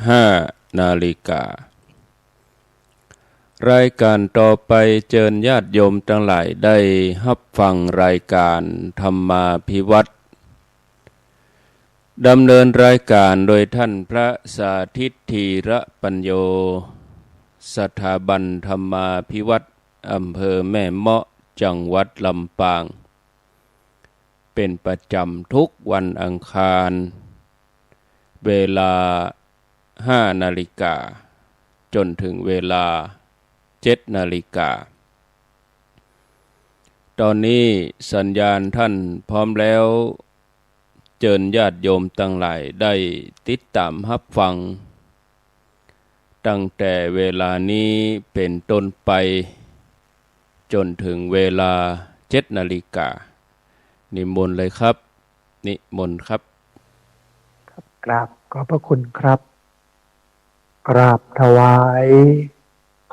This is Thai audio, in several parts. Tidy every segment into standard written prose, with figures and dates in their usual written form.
15 นาฬิกา รายการต่อไปเชิญญาติโยมทั้งหลายได้รับฟังรายการธรรมาภิวัตรดำเนินรายการโดยท่านพระสาธิตธีระปัญโยสถาบันธรรมาภิวัตรอำเภอแม่เมาะจังหวัดลำปางเป็นประจำทุกวันอังคารเวลา5 นาฬิกาจนถึงเวลา7 นาฬิกาตอนนี้สัญญาณท่านพร้อมแล้วเชิญญาติโยมทั้งหลายได้ติดตามรับฟังตั้งแต่เวลานี้เป็นต้นไปจนถึงเวลา7 นาฬิกานิมนต์เลยครับนิมนต์ครับกราบขอบพระคุณครับกราบถวาย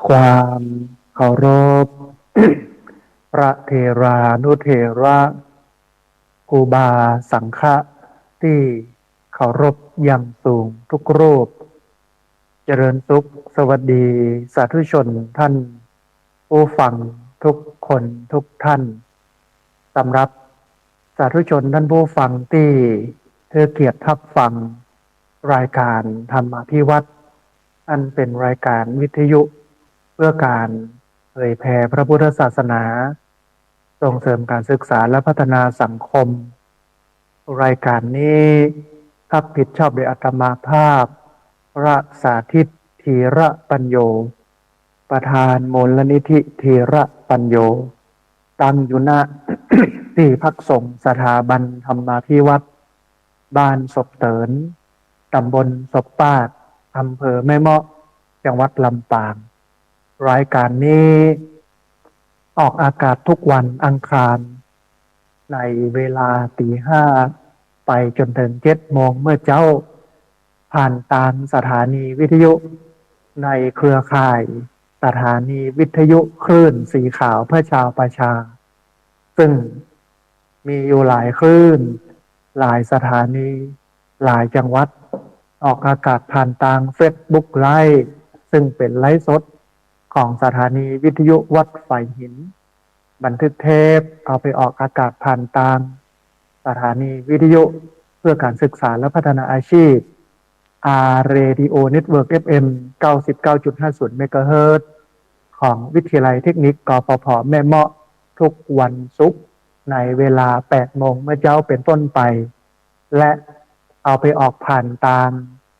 ความเคารพ พระเถรานุเถระครูบาสังฆะที่เคารพอย่างสูงทุกรูปเจริญสุขสวัสดีสาธุชนท่านผู้ฟังทุกคนทุกท่านสำหรับสาธุชนท่านผู้ฟังที่เธอเกียรติรับฟังรายการธรรมาภิวัตรอันเป็นรายการวิทยุเพื่อการเผยแผ่พระพุทธศาสนาส่งเสริมการศึกษาและพัฒนาสังคมรายการนี้รับผิดชอบโดยอาตมาภาพพระสาธิตธีระปัญโยประธานมูลนิธิธีระปัญโยตั้งอยู่ณ ที่พักสงฆ์สถาบันธรรมาภิวัตรบ้านศพเตินตำบลศพปาดอำเภอแม่เมาะจังหวัดลำปางรายการนี้ออกอากาศทุกวันอังคารในเวลา5 ไปจนถึง7 โมงเมื่อเจ้าผ่านทางสถานีวิทยุในเครือข่ายสถานีวิทยุคลื่นสีขาวเพื่อชาวประชาซึ่งมีอยู่หลายคลื่นหลายสถานีหลายจังหวัดออกอากาศผ่านทาง Facebook Live ซึ่งเป็นไลฟ์สดของสถานีวิทยุวัดไฟหินบันทึกเทปเอาไปออกอากาศผ่านทางสถานีวิทยุเพื่อการศึกษาและพัฒนาอาชีพ Radio Network FM 99.50 เมกะเฮิรตซ์ของวิทยาลัยเทคนิคกฟผ.แม่เมาะทุกวันศุกร์ในเวลา 8 โมงเมื่อเจ้าเป็นต้นไปและเอาไปออกผ่านทาง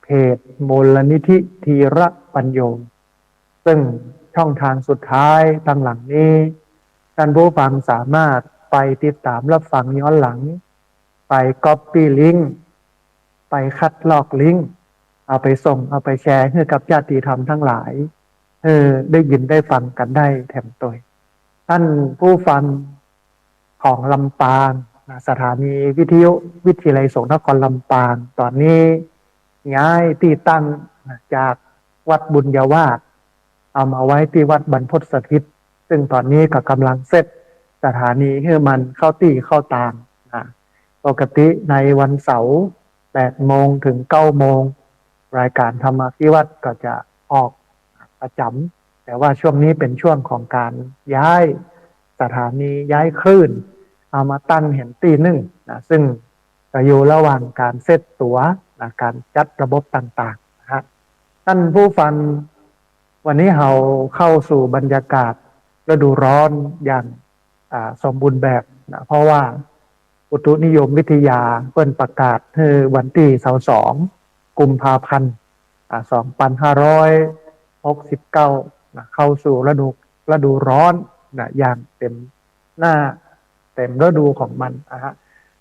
เพจมูลนิธิธีระปัญโยซึ่งช่องทางสุดท้ายตั้งหลังนี้ท่านผู้ฟังสามารถไปติดตามรับฟังย้อนหลังไปก๊อปปี้ลิงก์ไปคัดลอกลิงก์เอาไปส่งเอาไปแชร์ให้กับญาติธรรมทั้งหลายได้ยินได้ฟังกันได้แถมตัวท่านผู้ฟังของลำปางสถานีวิทยุวิทยาลัยสงฆ์นครลำปางตอนนี้ย้ายที่ตั้งจากวัดบุญญาวาสเอามาไว้ที่วัดบรรพตสถิตซึ่งตอนนี้ก็กำลังเซตสถานีให้มันเข้าที่เข้าตามปกติในวันเสาร์8 โมงถึง 9 โมงรายการธรรมาภิวัตรก็จะออกประจำแต่ว่าช่วงนี้เป็นช่วงของการย้ายสถานีย้ายคลื่นเอามาตั้งเห็นตีหนึ่งซึ่งก็อยู่ระหว่างการเซตตัวการจัดระบบต่างๆนะฮะท่านผู้ฟังวันนี้เราเข้าสู่บรรยากาศฤดูร้อนอย่างสมบูรณ์แบบนะเพราะว่าอุตุนิยมวิทยาเพิ่นประกาศคือวันที่22 กุมภาพันธ์2569นะเข้าสู่ฤดูร้อนนะอย่างเต็มหน้าเต็มฤดูของมันนะฮะ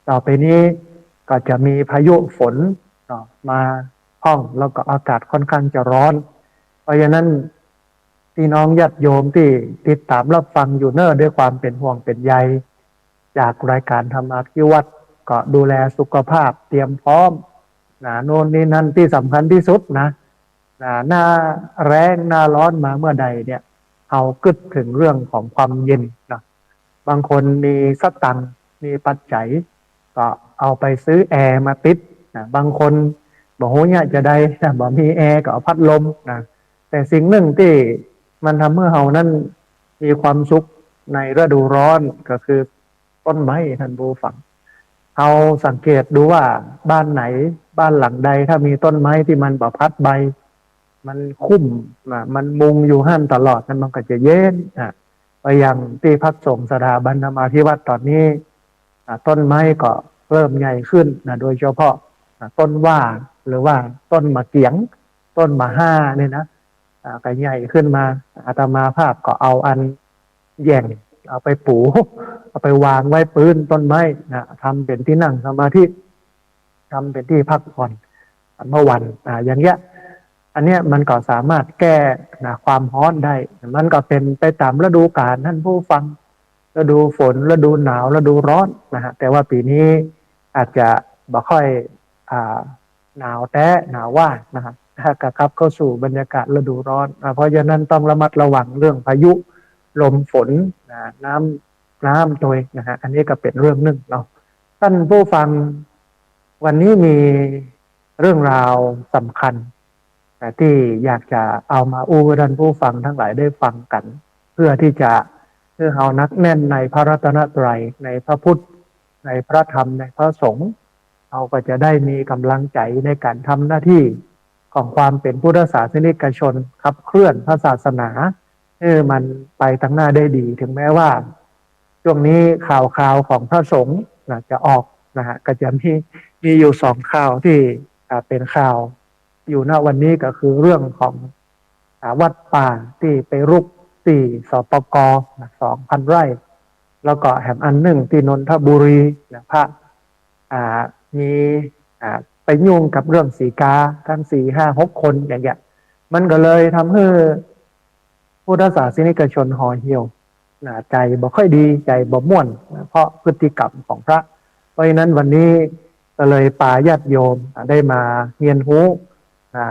ต่อไปนี้ก็จะมีพายุฝนมาห้องแล้วก็อากาศค่อนข้างจะร้อนเพราะฉะนั้นพี่น้องญาติโยมที่ติดตามรับฟังอยู่ด้วยความเป็นห่วงเป็นใยจากรายการธรรมาภิวัตรก็ดูแลสุขภาพเตรียมพร้อมโน่นนี่นั่นที่สำคัญที่สุดนะหน้าแรงหน้าร้อนมาเมื่อใดเนี่ยเอากึดถึงเรื่องของความเย็นนะบางคนมีสตังค์มีปัจจัยก็เอาไปซื้อแอร์มาติดนะบางคน บอกโหเนี่ยจะได้บอกมีแอร์ก็เอาพัดลมนะแต่สิ่งหนึ่งที่มันทำให้เรานั้นมีความสุขในฤดูร้อนก็คือต้นไม้ท่านผู้ฟังเอาสังเกตดูว่าบ้านไหนบ้านหลังใดถ้ามีต้นไม้ที่มันบพัดใบมันคุ้มมันมุงอยู่ห้ามตลอดนั้นมันก็จะเย็นไปยังที่พักสงฆ์สถาบันธรรมาภิวัตน์ตอนนี้ต้นไม้ก็เริ่มใหญ่ขึ้นโดยเฉพาะต้นว่าหรือว่าต้นมะเกียงต้นมะฮ่าเนี่ยนะก็ใหญ่ขึ้นมาอาตมาภาพก็เอาอันแย่งเอาไปปูเอาไปวางไว้ปืนต้นไม้ทำเป็นที่นั่งสมาธิทำเป็นที่พักผ่อนเมื่อวันอย่างเงี้ยอันเนี้ยมันก็สามารถแก้ความร้อนได้มันก็เป็นไปตามฤดูกาลท่านผู้ฟังฤดูฝนฤดูหนาวฤดูร้อนนะฮะแต่ว่าปีนี้อาจจะบ่ค่อยหนาวแต่หนาวว่านะฮะครับเข้าสู่บรรยากาศฤดูร้อนเพราะฉะนั้นต้องระมัดระวังเรื่องพายุลมฝนน้ำตัวนะฮะอันนี้ก็เป็นเรื่องหนึ่งเนาะท่านผู้ฟังวันนี้มีเรื่องราวสำคัญที่อยากจะเอามาอู้ท่านผู้ฟังทั้งหลายได้ฟังกันเพื่อที่จะเพื่อเอานักแน่นในพระรัตนตรัยในพระพุทธในพระธรรมในพระสงฆ์เราก็จะได้มีกำลังใจในการทำหน้าที่ของความเป็นพุทธศาสนิกชนขับเคลื่อนพระศาสนามันไปทางหน้าได้ดีถึงแม้ว่าช่วงนี้ข่าวของพระสงฆ์จะออกนะฮะก็จะมีอยู่สองข่าวที่เป็นข่าวอยู่ณวันนี้ก็คือเรื่องของวัดป่าที่ไปรุกที่สปก2,000 ไร่แล้วก็แห่งอันหนึ่งที่นนทบุรีพระมีไปยุ่งกับเรื่องสีกาทั้ง4-5-6 คนอย่างเงี้ยมันก็เลยทำให้พุทธศาสนิกชนห่อเหี่ยวใจบ่ค่อยดีใจบ่ม่วนเพราะพฤติกรรมของพระเพราะฉะนั้นวันนี้ก็เลยปาญาติโยมได้มาเรียนรู้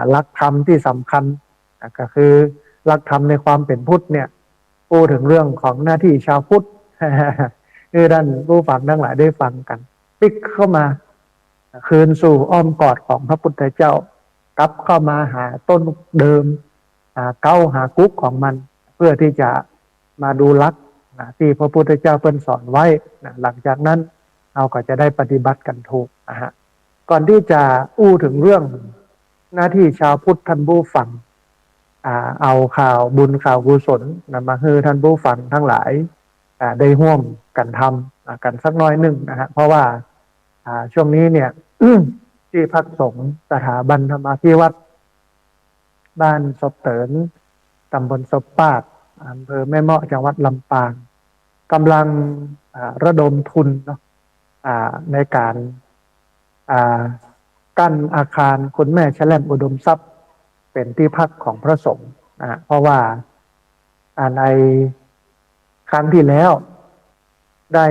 หลักธรรมที่สำคัญก็คือหลักธรรมในความเป็นพุทธเนี่ยพูดถึงเรื่องของหน้าที่ชาวพุทธคือท่านผู้ฟังทั้งหลายได้ฟังกันพลิกเข้ามาคืนสู่อ้อมกอดของพระพุทธเจ้ากลับเข้ามาหาต้นเดิมเก้าหากุ๊กของมันเพื่อที่จะมาดูลักษณ์ที่พระพุทธเจ้าเพิ่นสอนไว้หลังจากนั้นเราก็จะได้ปฏิบัติกันถูกก่อนที่จะอู้ถึงเรื่องหน้าที่ชาวพุทธท่านผู้ฟังเอาข่าวบุญข่าวกุศลมาให้ท่านผู้ฟังทั้งหลายได้ร่วมกันทำกันสักน้อยหนึ่งนะฮะเพราะว่าช่วงนี้เนี่ย ที่พักสงฆ์สถาบันธรรมาภิวัตน์บ้านศพเตินตำบลศพปาดอำเภอแม่เมาะจังหวัดลำปางกำลังระดมทุนเนาะในการกั้นอาคารคุณแม่แชล่มอุดมทรัพย์เป็นที่พักของพระสงฆ์เพราะว่าในครั้งที่แล้วได้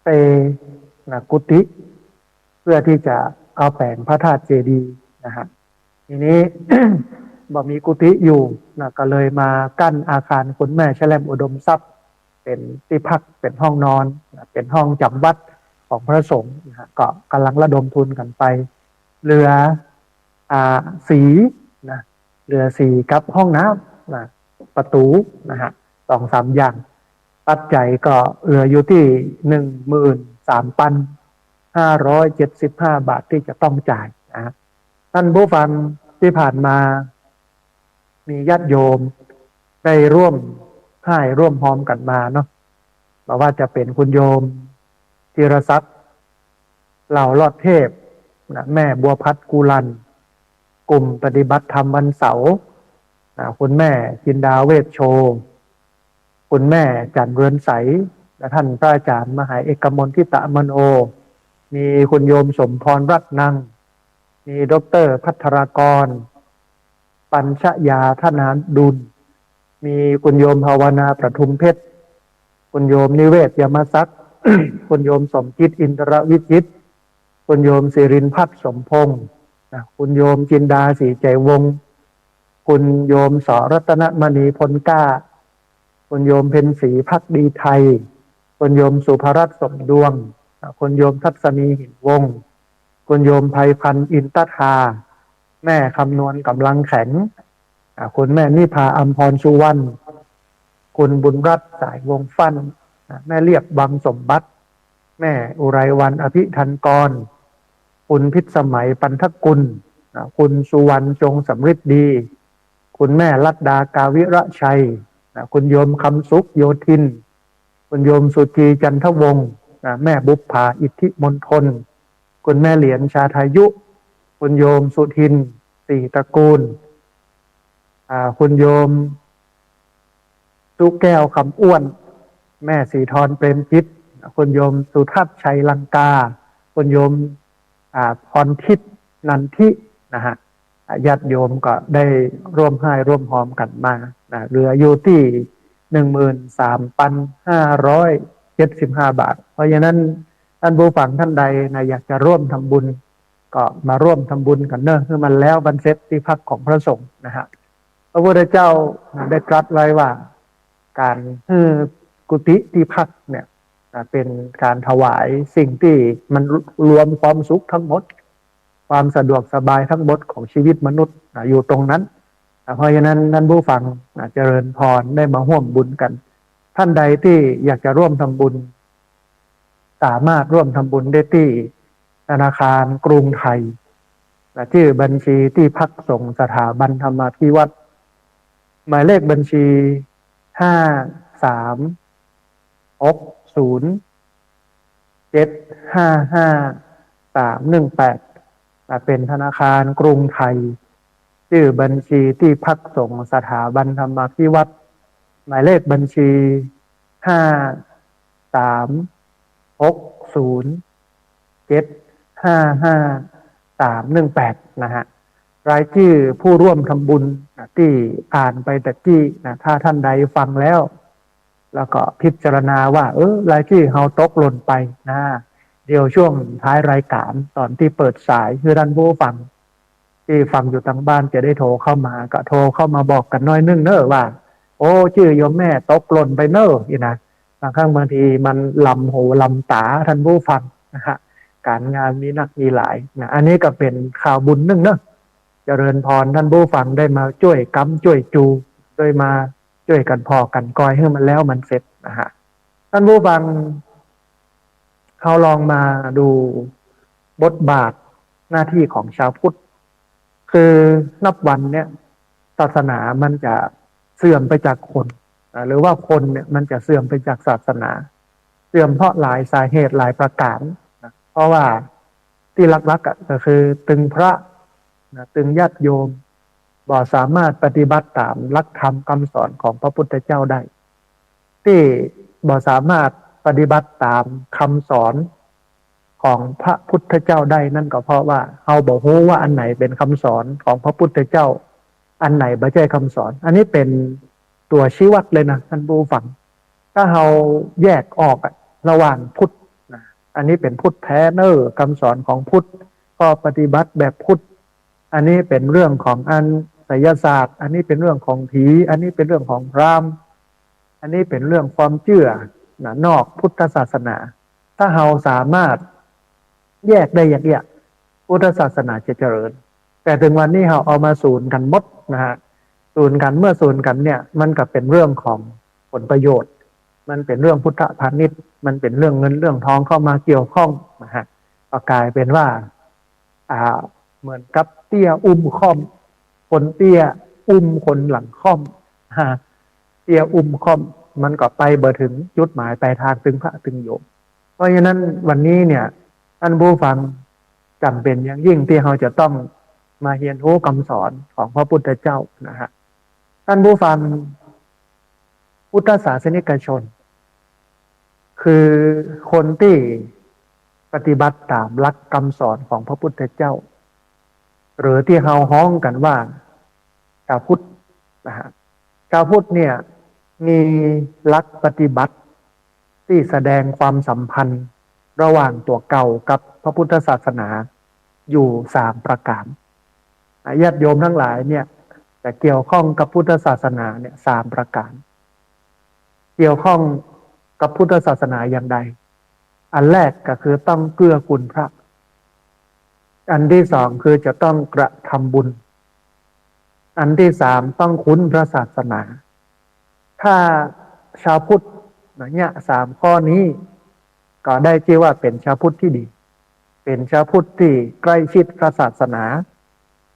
ไปกุฏิเพื่อที่จะเอาแปลงพระธาตุเจดีย์นะฮะทีนี้ บ่มีกุฏิอยู่ก็เลยมากั้นอาคารคุณแม่แชล่มอุดมทรัพย์เป็นที่พักเป็นห้องนอนเป็นห้องจำวัดของพระสงฆ์ก็กำลังระดมทุนกันไปเรือสีเรือสีกับห้องน้ำประตูนะฮะ2-3 อย่างปัจจัยก็เหลืออยู่ที่ 13,575 บาทที่จะต้องจ่ายท่านผู้ฟังที่ผ่านมามีญาติโยมได้ร่วมให้ร่วมพร้อมกันมาเนาะบอกว่าจะเป็นคุณโยมธีรศักดิ์เหล่าลอดเทพแม่บัวพัดกุลันกลุ่มปฏิบัติธรรมวันเสาร์คุณแม่จินดาเวชโชคุณแม่จันเรือนใสและท่านพระอาจารย์มหาเอกมลทิตะมโนมีคุณโยมสมพรรัตนังมีดร.ภัทรกรปัญชยาธนาดุลมีคุณโยมภาวนาประทุมเพชรคุณโยมนิเวศยมศักดิ์ คุณโยมสมจิตอินทรวิจิตรคุณโยมศิรินพัฒน์สมพงษ์คุณโยมจินดาศรีใจวงศ์คุณโยมสรัตนมณีพลกล้าคุณโยมเพ็ญศรีภักดีไทยคุณโยมสุภรัตน์สมดวงคุณโยมทัศนีหินวงศ์ คุณโยมไพพันธ์อินตทาแม่คำนวณกำลังแข็งคุณแม่นิพาอัมพรสุวรรณคุณบุญรัตน์สายวงฟันแม่เรียบวังสมบัติแม่อุไรวรรณอภิทันกรคุณพิษสมัยปันทกุลคุณสุวรรณจงสำริดดีคุณแม่ลัดดากาวิระชัยคุณโยมคำสุขโยธินคุณโยมสุธีจันทวงศ์แม่บุปผาอิทธิมณฑลคุณแม่เหรียญชาทายุคุณโยมสุทินสี่ตระกูลคุณโยมสุแก้วคำอ้วนแม่สีทรเปรมจิตคุณโยมสุทัศน์ชัยลังกาคุณโยมพรทิพย์นันทินะฮะญาติโยมก็ได้ร่วมให้ร่วมหอมกันมาเหลืออยู่ที่13,575 บาทเพราะฉะนั้นท่านผู้ฟังท่านใดอยากจะร่วมทำบุญก็มาร่วมทำบุญกันเนอะคือมันแล้วบรรเสร็จที่พักของพระสงฆ์นะฮะพระพุทธเจ้าได้ตรัสไว้ว่าการกุฏิที่พักเนี่ยเป็นการถวายสิ่งที่มันรวมความสุขทั้งหมดความสะดวกสบายทั้งหมดของชีวิตมนุษย์อยู่ตรงนั้นเพราะฉะนั้นท่านผู้ฟังเจริญพรได้มาร่วมบุญกันท่านใดที่อยากจะร่วมทำบุญสามารถร่วมทำบุญได้ที่ธนาคารกรุงไทยชื่อบัญชีที่พักส่งสถาบันธรรมาภิวัตรหมายเลขบัญชี5360755318เป็นธนาคารกรุงไทยชื่อบัญชีที่พักส่งสถาบันธรรมาภิวัตรหมายเลขบัญชี5360755318นะฮะรายชื่อผู้ร่วมทำบุญที่อ่านไปแต่ที่ถ้าท่านใดฟังแล้วก็พิจารณาว่ารายชื่อเฮาตกหล่นไปนะเดี๋ยวช่วงท้ายรายการตอนที่เปิดสายคือท่านผู้ฟังที่ฟังอยู่ทางบ้านจะได้โทรเข้ามาก็โทรเข้ามาบอกกันน้อยนึงเนอะว่าโอ้ชื่อโยมแม่ตกหล่นไปเนอะอีนะบางครั้งบางทีมันลำหูลำตาท่านผู้ฟังนะฮะการงานมีนักมีหลายนะอันนี้ก็เป็นข่าวบุญนึงเนอะเจริญพรท่านผู้ฟังได้มาช่วยกำช่วยจูโดยมาช่วยกันพอกันกอยให้มันแล้วมันเสร็จนะฮะท่านผู้ฟังเขาลองมาดูบทบาทหน้าที่ของชาวพุทธคือนับวันเนี่ยศาสนามันจะเสื่อมไปจากคนหรือว่าคนเนี่ยมันจะเสื่อมไปจากศาสนาเสื่อมเพราะหลายสาเหตุหลายประการเพราะว่าที่หลักๆก็คือตึงพระตึงญาติโยมบ่สามารถปฏิบัติตามหลักธรรมคำสอนของพระพุทธเจ้าได้ที่บ่สามารถปฏิบัติตามคำสอนของพระพุทธเจ้าได้นั่นก็เพราะว่าเราบอกว่าอันไหนเป็นคำสอนของพระพุทธเจ้าอันไหนไม่ใช่คำสอนอันนี้เป็นตัวชี้วัดเลยนะท่านผู้ฟังถ้าเราแยกออกระหว่างพุทธอันนี้เป็นพุทธแท้เนอคำสอนของพุทธก็ปฏิบัติแบบพุทธอันนี้เป็นเรื่องของไสยศาสตร์อันนี้เป็นเรื่องของผีอันนี้เป็นเรื่องของพราหมณ์อันนี้เป็นเรื่องความเชื่อนอกพุทธศาสนาถ้าเราสามารถแยกได้อย่างเนี้ยพุทธศาสนาจะเจริญแต่ถึงวันนี้เราเอามาศูนย์กันหมดนะฮะศูนย์กันเมื่อศูนย์กันเนี่ยมันก็เป็นเรื่องของผลประโยชน์มันเป็นเรื่องพุทธพาณิชย์มันเป็นเรื่องเงินเรื่องทองเข้ามาเกี่ยวข้องนะฮะก็กลายเป็นว่าเหมือนกับเตี้ยอุ้มค่อมคนเตี้ยอุ้มคนหลังค่อมเตี้ยอุ้มค่อมมันก็ไปเบอถึงจุดหมายปลายทางถึงพระถึงโยมเพราะฉะนั้นวันนี้เนี่ยท่านผู้ฟังจำเป็นอย่างยิ่งที่เราจะต้องมาเรียนรู้คำสอนของพระพุทธเจ้านะฮะท่านผู้ฟังพุทธศาสนิกชนคือคนที่ปฏิบัติตามหลักคำสอนของพระพุทธเจ้าหรือที่เราฮ้องกันว่าชาวพุทธนะฮะชาวพุทธเนี่ยมีหลักปฏิบัติที่แสดงความสัมพันธ์ระหว่างตัวเก่ากับพระพุทธศาสนาอยู่3ประการญาติโยมทั้งหลายเนี่ยแต่เกี่ยวข้องกับพุทธศาสนาเนี่ย3ประการเกี่ยวข้องกับพุทธศาสนาอย่างใดอันแรกก็คือต้องเกื้อกูลพระ อันที่สองคือจะต้องกระทำบุญอันที่สามต้องคุ้นพระศาสนาถ้าชาวพุทธเนี่ยสามข้อนี้ก็ได้ชื่อว่าเป็นชาวพุทธที่ดีเป็นชาวพุทธที่ใกล้ชิดพระศาสนา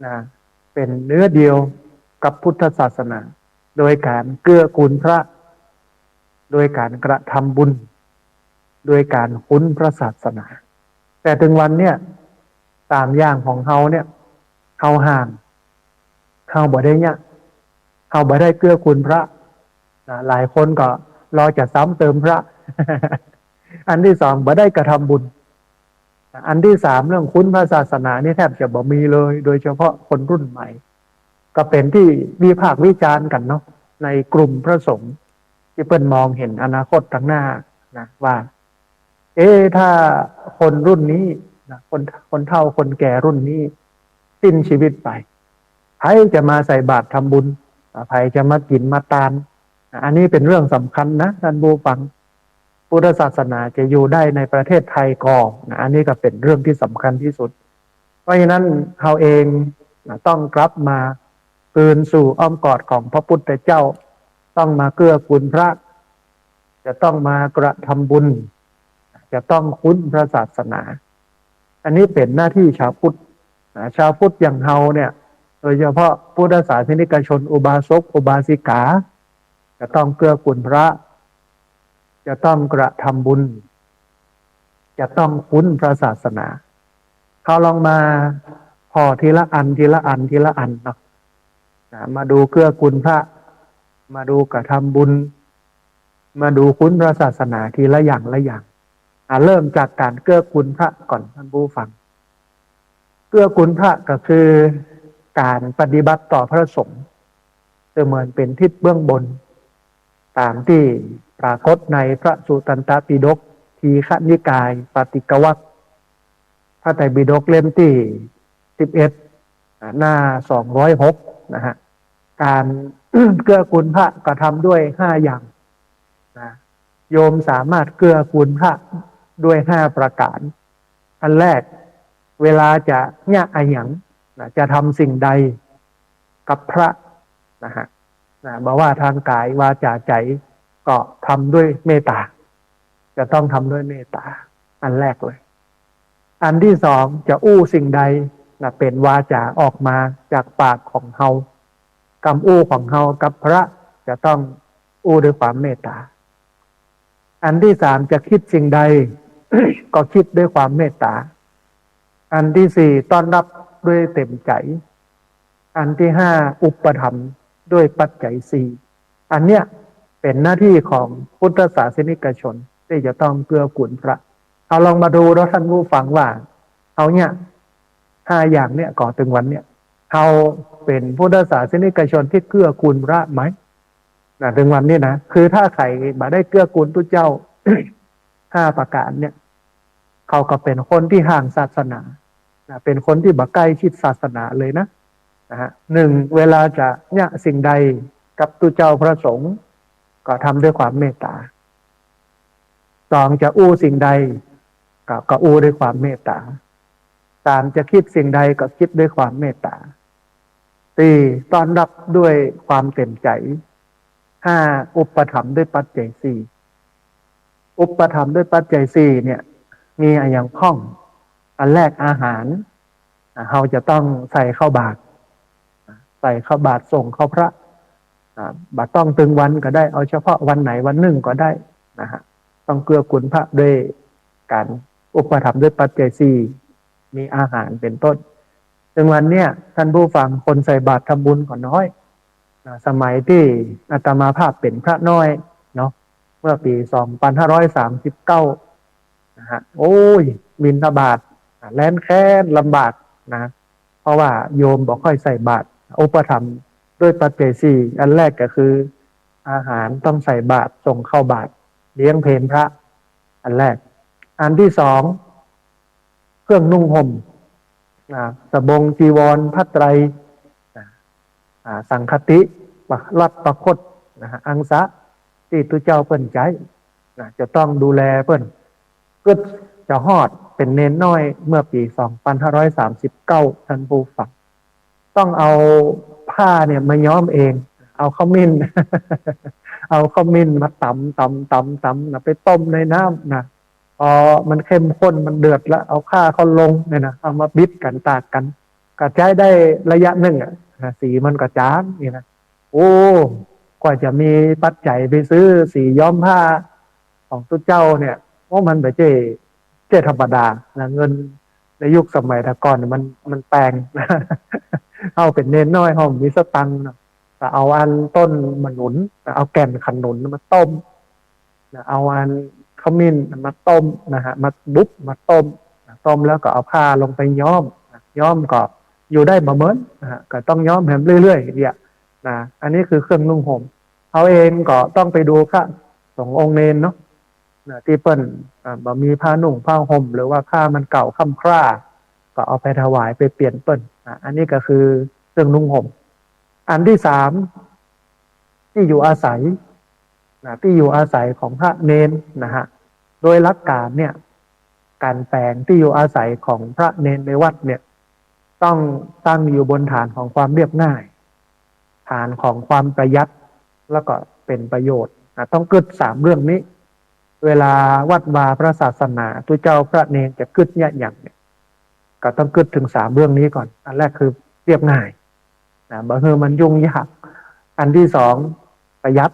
นะเป็นเนื้อเดียวกับพุทธศาสนาโดยการเกื้อกูลพระโดยการกระทำบุญโดยการคุ้นพระศาสนาแต่ถึงวันเนี่ยตามอย่างของเฮาเนี่ยเฮาห่างเฮาบ่ได้เนี่ยเฮาบ่ได้เกื้อกูลพระนะหลายคนก็รอจะซ้ำเติมพระ อันที่สองบ่ได้กระทำบุญอันที่สามเรื่องคุ้นพระศาสนานี่แทบจะบ่มีเลยโดยเฉพาะคนรุ่นใหม่ก็เป็นที่วิพากษ์วิจารณ์กันเนาะในกลุ่มพระสงฆ์ที่เพิ่นมองเห็นอนาคตข้างหน้านะว่าถ้าคนรุ่นนี้นะคนเฒ่าคนแก่รุ่นนี้สิ้นชีวิตไปใครจะมาใส่บาตรทำบุญใครจะมากินมาตามอันนี้เป็นเรื่องสำคัญนะท่านผู้ฟังพุทธศาสนาจะอยู่ได้ในประเทศไทยก่อนอันนี้ก็เป็นเรื่องที่สำคัญที่สุดเพราะฉะนั้นเราเองต้องกลับมาคืนสู่อ้อมกอดของพระพุทธเจ้าต้องมาเกื้อกูลพระจะต้องมากระทำบุญจะต้องคุ้นพระศาสนาอันนี้เป็นหน้าที่ชาวพุทธชาวพุทธอย่างเฮาเนี่ยโดยเฉพาะพุทธศาสนิกชนอุบาสกอุบาสิกาจะต้องเกื้อกูลพระจะต้องกระทำบุญจะต้องคุ้นพระศาสนาเขาลองมาพอทีละอันทีละอันทีละอันเนาะมาดูเกื้อกูลพระมาดูกระทำบุญมาดูคุ้นพระศาสนาทีละอย่างละอย่างเริ่มจากการเกื้อกูลพระก่อนท่านผู้ฟังเกื้อกูลพระก็คือการปฏิบัติต่อพระสงฆ์เสมือนเป็นทิศเบื้องบนตามที่ปรากฏในพระสุตตันตปิฎกทีฆนิกายปาติกวรรคพระไตรปิฎกเล่มที่11หน้า206นะฮะการเกื้อกูลพระก็ทำด้วย5อย่างนะโยมสามารถเกื้อกูลพระด้วย5ประการอันแรกเวลาจะเนี่ยอะหยังจะทำสิ่งใดกับพระนะฮะบอกว่าทางกายวาจาใจก็ทำด้วยเมตตาจะต้องทำด้วยเมตตาอันแรกเลยอันที่สองจะอู้สิ่งใดเป็นวาจาออกมาจากปากของเฮากำอู้ของเฮากับพระจะต้องอู้ด้วยความเมตตาอันที่สามจะคิดสิ่งใด ก็คิดด้วยความเมตตาอันที่สี่ต้อนรับด้วยเต็มใจอันที่ห้าอุปถัมภ์ด้วยปัจจัยสี่อันเนี้ยเป็นหน้าที่ของพุทธศาสนิกชนที่จะต้องเกื้อกูลพระเอาลองมาดูแล้วท่านผู้ฟังว่าเอาเนี่ย5อย่างเนี่ยก่อนถึงวันเนี่ยเราเป็นพุทธศาสนิกชนที่เกื้อกูลพระไหมถึงวันนี้นะคือถ้าใครมาได้เกื้อกูลตุเจ้า 5ประการเนี่ยเขาก็เป็นคนที่ห่างศาสนาเป็นคนที่บ่ใกล้ชิดศาสนาเลยนะหนึ่งเวลาจะเนี่ยสิ่งใดกับตุเจ้าพระสงฆ์ก็ทำด้วยความเมตตาสองจะอู้สิ่งใดก็อู้ด้วยความเมตตาสามจะคิดสิ่งใดก็คิดด้วยความเมตตาสี่ต้อนรับด้วยความเต็มใจห้าอุปถัมภ์ด้วยปัจจัยสี่อุปถัมภ์ด้วยปัจจัยสี่เนี่ยมีอย่างข้องอันแรกอาหารเราจะต้องใส่ข้าวบาตรส่งเข้าพระบาตรต้องตึงวันก็ได้เอาเฉพาะวันไหนวันหนึ่งก็ได้นะฮะต้องเกื้อกูลพระด้วยการอุปถัมภ์ด้วยปัจจัยสี่มีอาหารเป็นต้นถึงวันเนี้ยท่านผู้ฟังคนใส่บาตรทำบุญก็น้อยสมัยที่อาตมาภาพเป็นพระน้อยเนาะเมื่อปี2539นะฮะโอ้ยบิณฑบาตแล่นแค้นลำบากนะเพราะว่าโยมบอกค่อยใส่บาตรอุปถัมภ์ด้วยปัจจัยสี่อันแรกก็คืออาหารต้องใส่บาตรส่งเข้าบาตรเลี้ยงเพลพระอันแรกอันที่สองเครื่องนุ่งห่มสบงจีวรผ้าไตรสังฆติรัตประคตอังสะที่ตุเจ้าเปิ้นใจจะต้องดูแลเปิ้นก็จะฮอด เป็นเนนน้อยเมื่อปี2539ท่านผู้ฟังต้องเอาผ้าเนี่ยมาย้อมเองเอาขมิ้น เอาขมิ้นมาตำนะไปต้มในน้ำนะพอมันเข้มข้นมันเดือดแล้วเอาผ้าเขาลงเนี่ยนะเอามาบิดกันตากกันกระจายได้ระยะหนึ่งอ่ะสีมันก็จางนี่นะโอ้กว่าจะมีปัจจัยไปซื้อสีย้อมผ้าของตุ๊เจ้าเนี่ยเพราะมันแบบเจ๊ธรรมดานะเงินในยุคสมัยแต่ก่อนมันแปลงนะเอาเป็นเน้นน้อยเอามีสตังค์นะเอาอันต้นมะหนุนเอาแก่นขนุนมาต้มเอาอันขมิ้นมาต้มนะฮะมาบุบมาต้มแล้วก็เอาผ้าลงไปย้อมก็อยู่ได้มาเหมือนนะฮะก็ต้องย้อมแผมเรื่อยๆเนี่ยนะอันนี้คือเครื่องนุ่งห่มเขาเองก็ต้องไปดูพระสงฆ์องค์เนนเนาะที่เปิ้ลบ่มีผ้านุ่งผ้าห่มหรือว่าผ้ามันเก่าค่ำคร่าก็เอาไปถวายไปเปลี่ยนเปิ้ลอันนี้ก็คือเครื่องนุ่งห่มอันที่สามที่อยู่อาศัยที่อยู่อาศัยของพระเนนนะฮะโดยหลักการเนี่ยการแปลงที่อยู่อาศัยของพระเนนในวัดเนี่ยต้องตั้งอยู่บนฐานของความเรียบง่ายฐานของความประหยัดแล้วก็เป็นประโยชน์ต้องกึศสามเรื่องนี้เวลาวัดวาพระศาสนาตัวเจ้าพระเนนจะกึศอย่างเนี่ยก็ต้องกึศถึงสามเรื่องนี้ก่อนอันแรกคือเรียบง่ายบางทีมันยุ่งยากอันที่สองประหยัด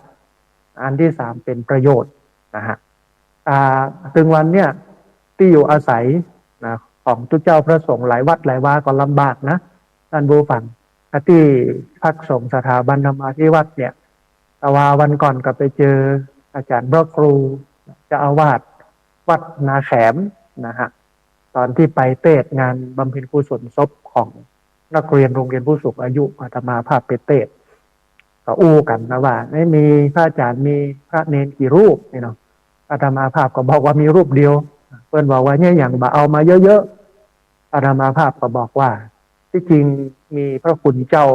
อันที่สามเป็นประโยชน์นะฮะถึงวันเนี่ยที่อยู่อาศัยนะของทุกเจ้าพระสงฆ์หลายวัดหลายวาก็ลำบากนะท่านผู้ฟังที่พักสงฆ์สถาบันธรรมาธิวัดเนี่ยแต่ว่าวันก่อนก็ไปเจออาจารย์พระครูเจ้าอาวาสวัดนาแขมนะฮะตอนที่ไปเทศงานบำเพ็ญกุศลศพของนักเรียนโรงเรียนผู้สูงอายุอาตมาภาพไปเทศก็อู้กันนะว่าไม่มีพระอาจารย์มีพระเนนกี่รูปนี่เนาะอาตมาภาพก็บอกว่ามีรูปเดียวเพื่อนบอกว่าเนี่ยอย่างบ่เอามาเยอะๆอาตมาภาพก็บอกว่าที่จริงมีพระคุณเจ้า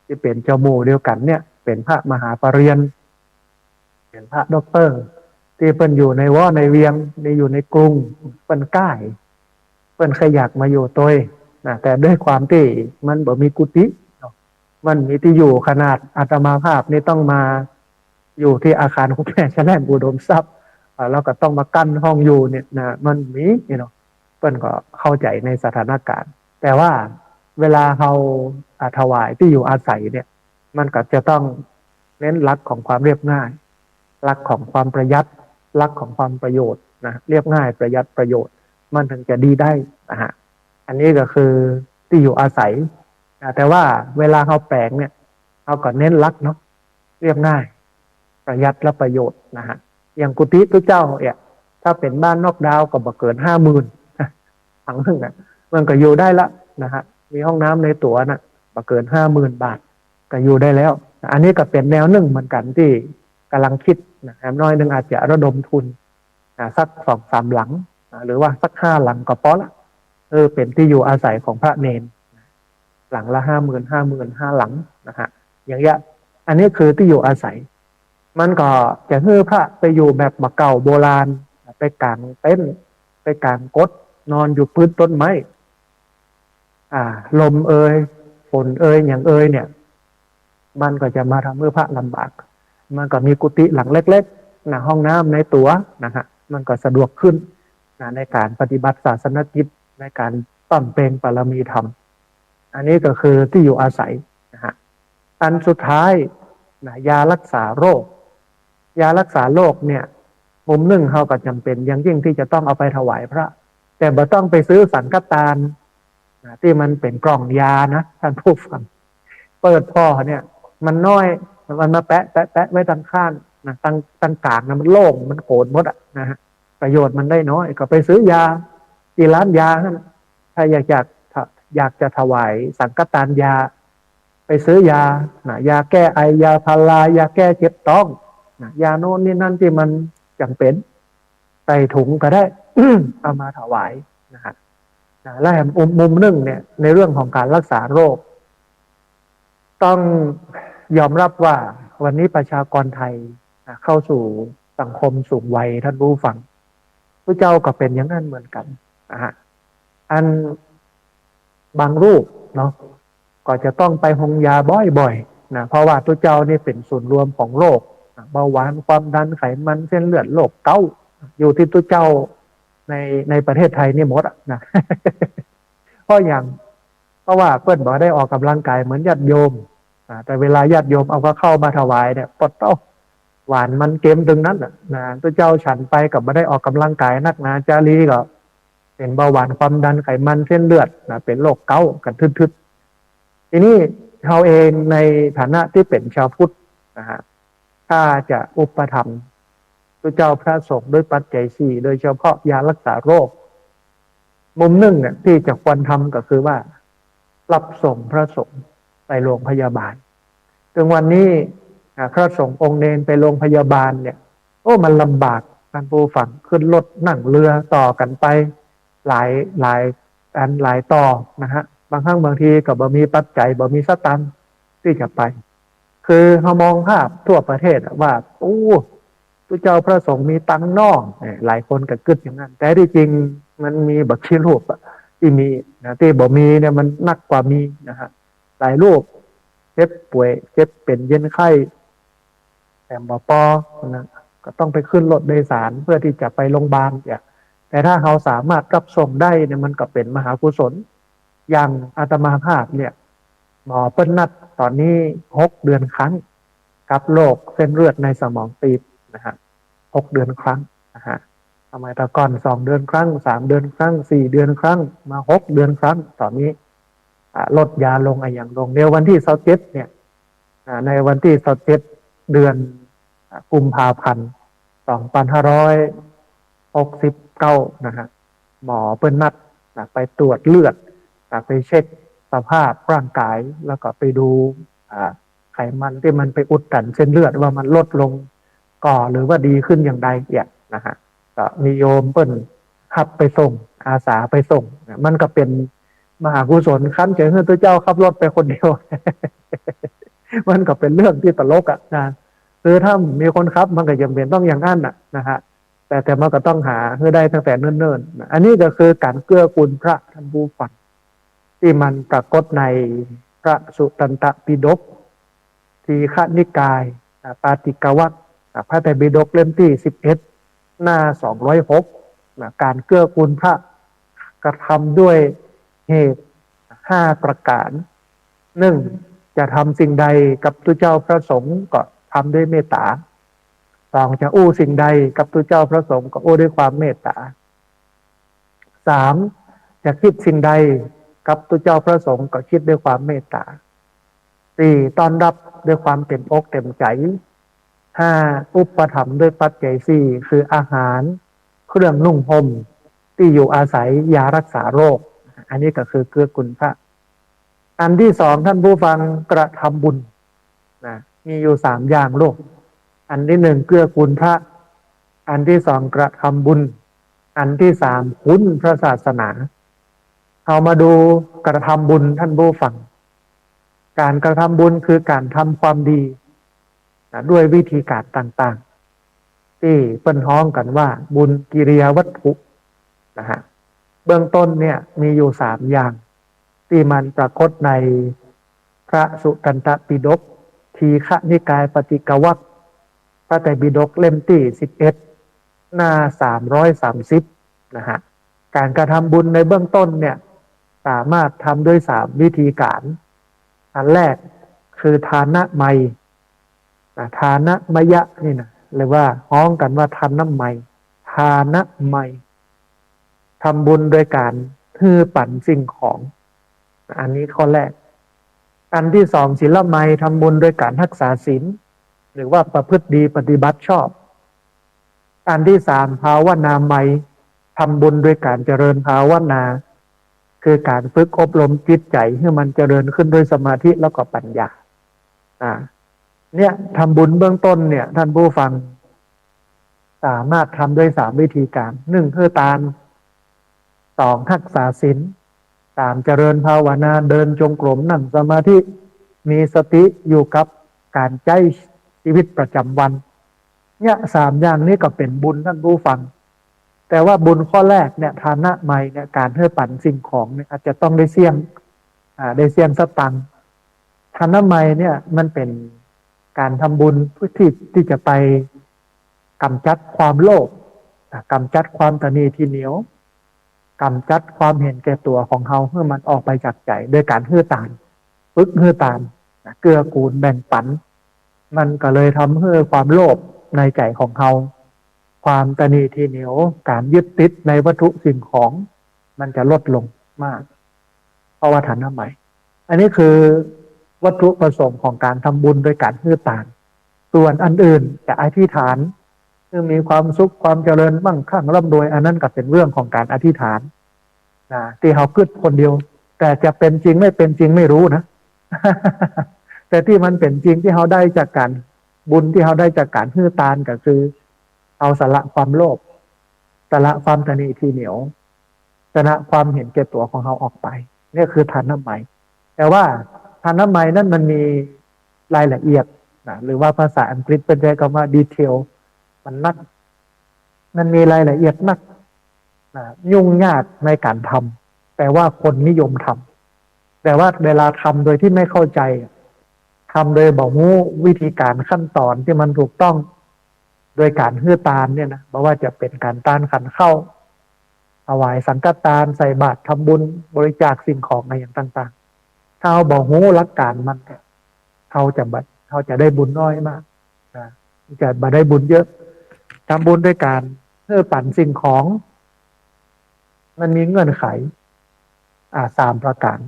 ที่เป็นเจ้าหมู่เดียวกันเนี่ยเป็นพระมหาปรริญญาเป็นพระด็อกเตอร์ที่เปิ้นอยู่ในว่อในเวียงในอยู่ในกรุงเปิ้นใกล้เปิ้นขยักมาอยู่ตัวนะแต่ด้วยความที่มันบ่มีกุฏิมันมีที่อยู่ขนาดอาตมาภาพนี่ต้องมาอยู่ที่อาคารคุณแม่แชล่มอุดมทรัพย์แล้วก็ต้องมากั้นห้องอยู่เนี่ยนะมันมีเนาะเปิ้นก็เข้าใจในสถานการณ์แต่ว่าเวลาเขาถวายที่อยู่อาศัยเนี่ยมันก็จะต้องเน้นหลักของความเรียบง่ายหลักของความประหยัดหลักของความประโยชน์นะเรียบง่ายประหยัดประโยชน์มันถึงจะดีได้นะฮะอันนี้ก็คือที่อยู่อาศัยแต่ว่าเวลาเขาแปลงเนี่ยเขาก็เน้นหลักเนาะเรียบง่ายประหยัดและประโยชน์นะฮะอย่างกุฏิทุกเจ้าเนี่ยถ้าเป็นบ้านนอกดาวก็บ่เกิน50,000ถังนึงอ่ะมันก็อยู่ได้ละนะฮะมีห้องน้ำในตัวน่ะบ่เกิน50,000 บาทก็อยู่ได้แล้วอันนี้ก็เป็นแนวหนึ่งเหมือนกันที่กำลังคิดนะแอมน้อยนึงอาจจะระดมทุนสัก2-3 หลังหรือว่าสัก5 หลังก็พอละเป็นที่อยู่อาศัยของพระเนนหลังละ50,000 5 หลังนะฮะอย่างเงี้ยอันนี้คือที่อยู่อาศัยมันก็จะให้พระไปอยู่แบบบักเก่าโบราณไปกางเต็นท์ไปกางกดนอนอยู่พื้นต้นไม้ลมฝนอย่างเนี่ยมันก็จะมาทำให้พระลำบากมันก็มีกุฏิหลังเล็กๆห้องน้ำในตัวนะฮะมันก็สะดวกขึ้นในการปฏิบัติศาสนกิจในการปั้มเปงปรมีธรรมอันนี้ก็คือที่อยู่อาศัยนะฮะอันสุดท้ายยารักษาโรคยารักษาโรคเนี่ยมุมหนึ่งเขาก็จำเป็นอย่างยิ่งที่จะต้องเอาไปถวายพระแต่บ่ต้องไปซื้อสังฆทานที่มันเป็นกล่องยานะท่านผู้ฟังเปิดพ่อเนี่ยมันน้อยมันมาแปะไว้ทางข้างนะตั้งกลางนะมันโล่งมันโขนหมดอ่ะนะฮะประโยชน์มันได้น้อยก็ไปซื้อยาที่ร้านยาถ้าอยากจะถวายสังฆทานยาไปซื้อยายาแก้ไอยาพารายาแก้เจ็บท้องยาโน่นนี่นั่นที่มันจำเป็นใส่ถุงก็ได้ เอามาถวายนะฮะและมุมหนึ่งเนี่ยในเรื่องของการรักษาโรคต้องยอมรับว่าวันนี้ประชากรไทยเข้าสู่สังคมสูงวัยท่านผู้ฟังพระเจ้าก็เป็นอย่างนั้นเหมือนกัน นะฮะอันบางรูปเนาะก็จะต้องไปหงยาบ่อยๆนะเพราะว่าตัวเจ้านี่เป็นศูนย์รวมของโรคเบาหวานความดันไขมันเส้นเลือดโรคเกาต์อยู่ที่ตัวเจ้าในประเทศไทยนี่หมดนะ เพราะอย่างเพราะว่าเพื่อนบอกได้ออกกำลังกายเหมือนญาติโยมแต่เวลาญาติโยมเอาเข้ามาถวายเนี่ยปดเต้าหวานมันเกมตรงนั้นนะตัวเจ้าฉันไปกับไม่ได้ออกกำลังกายนักนาจารีก็เป็นเบาหวานความดันไขมันเส้นเลือดนะเป็นโรคเกาต์กันทึดๆทีนี้เขาเองในฐานะที่เป็นชาวพุทธนะฮะถ้าจะอุปถัมภ์ตัวเจ้าพระสงฆ์ด้วยปัจจัยสี่โดยเฉพาะยารักษาโรคมุมหนึ่งเนี่ยที่จะควรทำก็คือว่ารับส่งพระสงฆ์ไปโรงพยาบาลถึงวันนี้พระสงฆ์องค์เนนไปโรงพยาบาลเนี่ยโอ้มันลำบากท่านผู้ฟังขึ้นรถนั่งเรือต่อกันไปหลายอันหลายต่อนะฮะบางครั้งบางทีก็บ่มีปัจจัยบ่มีสตังค์ที่จะไปคือเรามองภาพทั่วประเทศว่าโอ้ตัวเจ้าพระสงฆ์มีตังค์นอกหลายคนก็กึศอย่างนั้นแต่ที่จริงมันมีบักชีรูปที่มีนะที่บ่มีเนี่ยมันนักกว่ามีนะฮะหลายรูปเจ็บป่วยเจ็บเป็นเย็นไข้แต่บ่พอนะก็ต้องไปขึ้นรถโดยสารเพื่อที่จะไปโรงพยาบาลเนี่ยแต่ถ้าเราสามารถรับส่งได้เนี่ยมันก็เป็นมหากุศลอย่างอาตมาภาพเนี่ยหมอเปิ้ลนัดตอนนี้6 เดือนครั้งกับโรคเส้นเลือดในสมองตีบนะฮะ6 เดือนครั้งนะฮะทำไมแต่ก่อน2 เดือนครั้ง3 เดือนครั้ง4 เดือนครั้งมา6 เดือนครั้งตอนนี้ลดยาลงอย่างลงเดี๋ยววันที่27เนี่ยในวันที่27เดือนกุมภาพันธ์2569นะฮะหมอเปิ้ลนัดไปตรวจเลือดไปเช็คสภาพร่างกายแล้วก็ไปดูไขมันที่มันไปอุดตันเส้นเลือดว่ามันลดลงก่อหรือว่าดีขึ้นอย่างใดเนี่ยนะฮะก็มีโยมเปิ้ลขับไปส่งอาสาไปส่งมันก็เป็นมหากุศลขั้นเจอตัวเจ้าขับรถไปคนเดียว มันก็เป็นเรื่องที่ตลกนะคือถ้ามีคนขับมันก็จำเป็นต้องอย่างนั้นนะฮะแต่มันก็ต้องหาเพื่อได้ตั้งแต่เนิ่นๆอันนี้ก็คือการเกื้อกูลพระท่านผู้ฟังที่มันปรากฏในพระสุตตันตปิฎกทีฆนิกายปาติกวรรคพระไตรปิฎกเล่มที่11หน้า206การเกื้อกูลพระกระทำด้วยเหตุ5 ประการ1จะทำสิ่งใดกับตัวเจ้าพระสงฆ์ก็ทำด้วยเมตตา2จะอู้สิ่งใดกับตัวเจ้าพระสงฆ์ก็อู้ด้วยความเมตตา3จะคิดสิ่งใดกับตัวเจ้าพระสงฆ์ก็คิดด้วยความเมตตา4ต้อนรับด้วยความเต็มอกเต็มใจ5อุปถัมภ์ด้วยปัจจัย4คืออาหารเครื่องนุ่งห่มที่อยู่อาศัยยารักษาโรคอันนี้ก็คือเกื้อกูลพระอันที่2ท่านผู้ฟังกระทำบุญนะมีอยู่3อย่างโลกอันที่1เกื้อกูลพระอันที่2กระทำบุญอันที่3คุ้นพระศาสนาเอามาดูกระทำบุญท่านผู้ฟังการกระทำบุญคือการทำความดีนะด้วยวิธีการต่างๆที่เปิ้นฮ้องกันว่าบุญกิริยาวัตถุนะฮะเบื้องต้นเนี่ยมีอยู่3อย่างที่มันปรากฏในพระสุตตันตปิฎกทีฆนิกายปฏิกวรรคพระไตรปิฎกเล่มที่11หน้า330นะฮะการกระทำบุญในเบื้องต้นเนี่ยสามารถทำด้วย3 วิธีการอันแรกคือทานะไมทานะมยะนี่นะหรือว่าฮ้องกันว่าทานน้ำไมทานะไมทำบุญโดยการฮือปั่นสิ่งของอันนี้ข้อแรกอันที่2ศีลไมทำบุญโดยการรักษาศีลหรือว่าประพฤติดีปฏิบัติชอบอันที่3ภาวนาไมทำบุญโดยการเจริญภาวนาคือการฝึกอบรมจิตใจให้มันเจริญขึ้นด้วยสมาธิแล้วก็ปัญญาเนี่ยทำบุญเบื้องต้นเนี่ยท่านผู้ฟังสามารถทำด้วย3 วิธีการ1คือทาน2รักษาศีล3เจริญภาวนาเดินจงกรมนั่งสมาธิมีสติอยู่กับการใช้ชีวิตประจำวันเนี่ย3อย่างนี้ก็เป็นบุญท่านผู้ฟัง แต่ว่าบุญข้อแรกเนี่ยทานะใหม่เนี่ยการให้ปันสิ่งของเนี่ยอาจจะต้องได้เสี่ยงได้เสี่ยงสตังค์ทานะใหม่เนี่ยมันเป็นการทำบุญเพื่อที่จะไปกำจัดความโลภกำจัดความตนีทีเหนียวกำจัดความเห็นแก่ตัวของเขาเพื่อมันออกไปจากใจโดยการเฮือตานฝึกเฮือตานเกื้อกูลแบ่งปันมันก็เลยทำให้ความโลภในใจของเขาความตนีทีเหนียวการยึดติดในวัตถุสิ่งของมันจะลดลงมากเพราะว่าฐานะใหม่อันนี้คือวัตถุประสงค์ของการทำบุญโดยการเฮือตานส่วนอันอื่นจะอธิษฐานคือมีความสุขความเจริญมั่งคั่งร่ำรวยอันนั้นก็เป็นเรื่องของการอธิษฐานที่เขาคิดคนเดียวแต่จะเป็นจริงไม่เป็นจริงไม่รู้นะ แต่ที่มันเป็นจริงที่เขาได้จากการบุญที่เขาได้จากการฮือตานก็คือเอาสละความโลภสละความตนีทีเหนียวสละความเห็นแก่ตัวของเขาออกไปนี่คือทานน้ำใหม่แต่ว่าทานน้ำใหม่นั้นมันมีรายละเอียดนะหรือว่าภาษาอังกฤษเป็นใช้คำว่าดีเทลมันนักมันมีรายละเอียดนักนะยุ่งยากในการทำแต่ว่าคนนิยมทำแต่ว่าเวลาทำโดยที่ไม่เข้าใจทำโดยบอกรู้วิธีการขั้นตอนที่มันถูกต้องโดยการฮือตานเนี่ยนะบอกว่าจะเป็นการตานขันเข้าถวายสังฆทานใส่บาตรทำบุญบริจาคสิ่งของอะไรอย่างต่างๆถ้าเราบอกรู้หลักการมันเขาจะได้บุญน้อยมากจะมาได้บุญเยอะทำบุญด้วยการเพื่อปั่นสิ่งของมันมีเงื่อนไข3 ประการ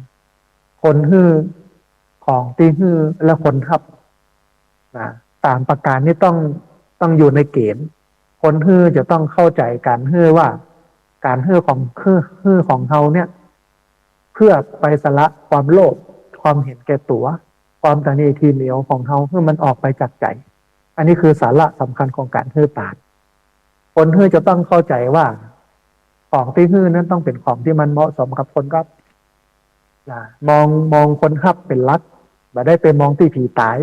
คนฮื้อของตีฮื้อและคนทับ3 ประการนี้ต้องอยู่ในเกณฑ์คนฮื้อจะต้องเข้าใจการฮื้อว่าการฮื้อของเขาเนี่ยเพื่อไปสละความโลภความเห็นแก่ตัวความตนีทีเหนียวของเขาเพื่อมันออกไปจากใจอันนี้คือสาระสำคัญของการฮื้อตานคนฮื้อจะต้องเข้าใจว่าของที่ฮื้อนั้นต้องเป็นของที่มันเหมาะสมกับคนรับมองคนขับเป็นลักบ่ได้ไปมองที่ผีตาย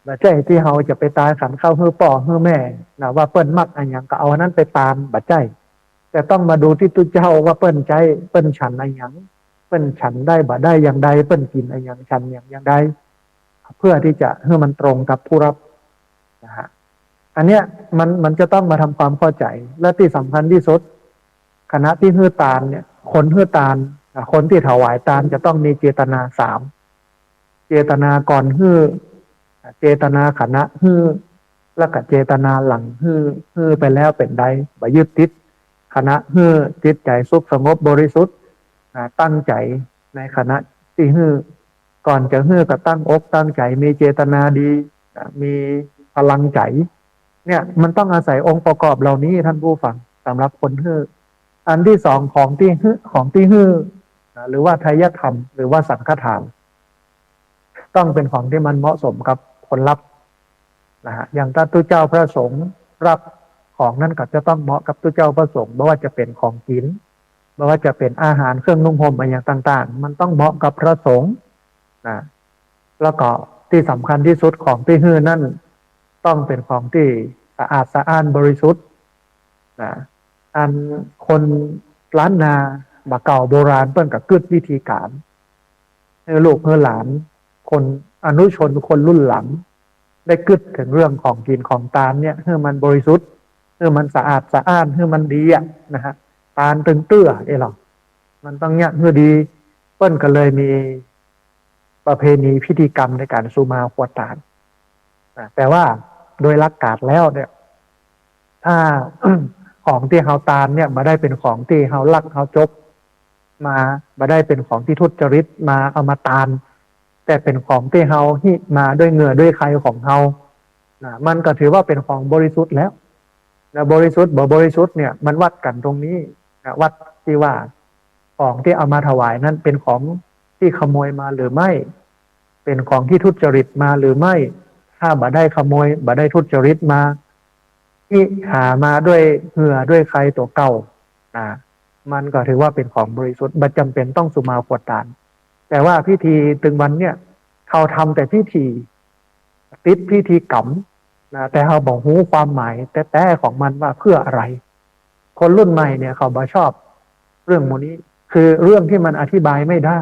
บ่ใช่ที่เขาจะไปตายขันเข้าฮื้อป่อฮื้อแม่ว่าเปิ้นมักอันยังก็เอาอันนั้นไปตามบ่ใช่แต่ต้องมาดูที่ตุเจ้าว่าเปิ้นใจเปิ้นฉันอันยังเปิ้นฉันได้บ่ได้อย่างใดเปิ้นกินอันยังฉันอย่างใดเพื่อที่จะให้มันตรงกับผู้รับนะฮะอันเนี้ยมันจะต้องมาทำความเข้าใจและที่สำคัญที่สุดคณะที่ฮื้อตานเนี่ยคนฮื้อตานคนที่ถวายตานจะต้องมีเจตนา3เจตนาก่อนฮื้อเจตนาคณะฮื้อแล้วก็เจตนาหลังฮื้อไปแล้วเป็นใดบ่ยึดติดคณะฮื้อจิตใจสุขสงบบริสุทธิ์ตั้งใจในคณะที่ฮื้อก่อนจะฮื้อก็ตั้งอกตั้งใจมีเจตนาดีมีพลังใจเนี่ยมันต้องอาศัยองค์ประกอบเหล่านี้ท่านผู้ฟังสำหรับคนฮื้ออันที่สองของที่ฮื้อหรือว่าไทยธรรมหรือว่าสังฆทานต้องเป็นของที่มันเหมาะสมกับคนรับนะฮะอย่างถ้าตุเจ้าพระสงฆ์รับของนั้นก็จะต้องเหมาะกับตุเจ้าพระสงฆ์ไม่ว่าจะเป็นของกินไม่ว่าจะเป็นอาหารเครื่องนุ่งห่มอะไรอย่างต่างๆมันต้องเหมาะกับพระสงฆ์นะแล้วก็ที่สำคัญที่สุดของที่ฮื้อนั่นต้องเป็นของที่สะอาดสะอ้านบริสุทธิ์นะอันคนล้านนาบะเก่าโบราณเปิ้นกับกึศวิธีการให้ลูกให้หลานคนอนุชนคนรุ่นหลังได้กึศถึงเรื่องของกินของตาลเนี่ยให้มันบริสุทธิ์ให้มันสะอาดสะอ้านให้มันดีนะฮะตาลตึงเตื้อหรอมันต้องเนี่ยให้ดีเปิ้นก็เลยมีประเพณีพิธีกรรมในการสุมาขวดตาลแต่ว่าโดยหลักการแล้วเนี่ยถ้า ของที่เฮาตามเนี่ยมาได้เป็นของที่เฮาลักเฮาจกมาได้เป็นของที่ทุจริตมาเอามาตามแต่เป็นของที่เฮาที่มาด้วยเหงื่อด้วยใครของเฮามันก็ถือว่าเป็นของบริสุทธิ์แล้วนะบริสุทธิ์บ่บริสุทธิ์เนี่ยมันวัดกันตรงนี้นะวัดที่ว่าของที่เอามาถวายนั้นเป็นของที่ขโมยมาหรือไม่เป็นของที่ทุจริตมาหรือไม่ถ้าบ่ได้ขโมยบ่ได้ทุจริตมาที่หามาด้วยเหงื่อด้วยใครตัวเก่ามันก็ถือว่าเป็นของบริสุทธิ์บ่จำเป็นต้องสุมาขวดตานแต่ว่าพิธีตึงวันเนี่ยเขาทำแต่พิธีติดพิธีกรรมแต่เขาบอกหูความหมายแต่ของมันว่าเพื่ออะไรค คนรุ่นใหม่เนี่ยเขาบ่ชอบเรื่องโมนี้คือเรื่องที่มันอธิบายไม่ได้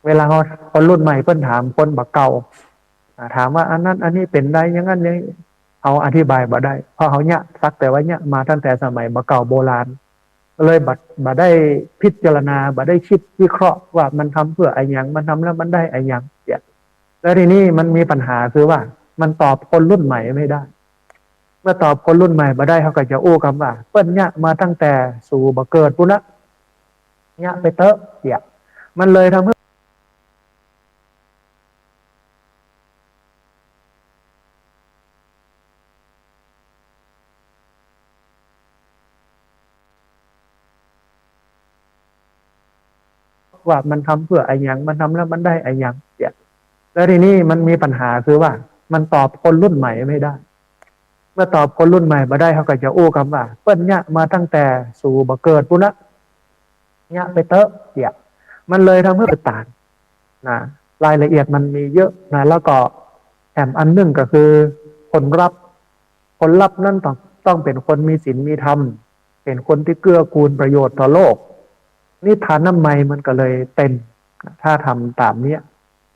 เวลาคนรุ่นใหม่เพิ่นถามคนบักเก่าถามว่าอันนั้นอันนี้เป็นได้ยังงั้นยังเขาอธิบายบ่ได้เพราะเขาเนี่ยสักแต่ว่าเนี่ยมาตั้งแต่สมัยบักเก่าโบราณเลยบ่ได้พิจารณาบ่ได้คิดวิเคราะห์ว่ามันทำเพื่ออะไรอย่างมันทำแล้วมันได้อะไรอย่างเนี่ยแล้วทีนี้มันมีปัญหาคือว่ามันตอบคนรุ่นใหม่ไม่ได้เมื่อตอบคนรุ่นใหม่มาได้เขาก็จะอู้คำว่าเปิ้นเนี่ยมาตั้งแต่สู่บ่เกิดปุ้นละเนี่ยไปเตอะเนี่ยมันเลยทำให้ว่ามันทำเพื่ออะไรอย่างมันทำแล้วมันได้อะไรอย่างเนี่ยแล้วทีนี้มันมีปัญหาคือว่ามันตอบคนรุ่นใหม่ไม่ได้เมื่อตอบคนรุ่นใหม่มาได้เขาก็จะอู้คำว่าเปิ้นเนี่ยมาตั้งแต่สู่บ่เกิดปุ้นละเนี่ยไปเตอะเนี่ยมันเลยทำให้ต่างนะรายละเอียดมันมีเยอะนะแล้วก็แถมอันหนึ่งก็คือคนรับนั่นต้องเป็นคนมีศีลมีธรรมเป็นคนที่เกื้อกูลประโยชน์ต่อโลกนี่ทานน้ำไมมันก็เลยเต็มถ้าทำตามเนี้ย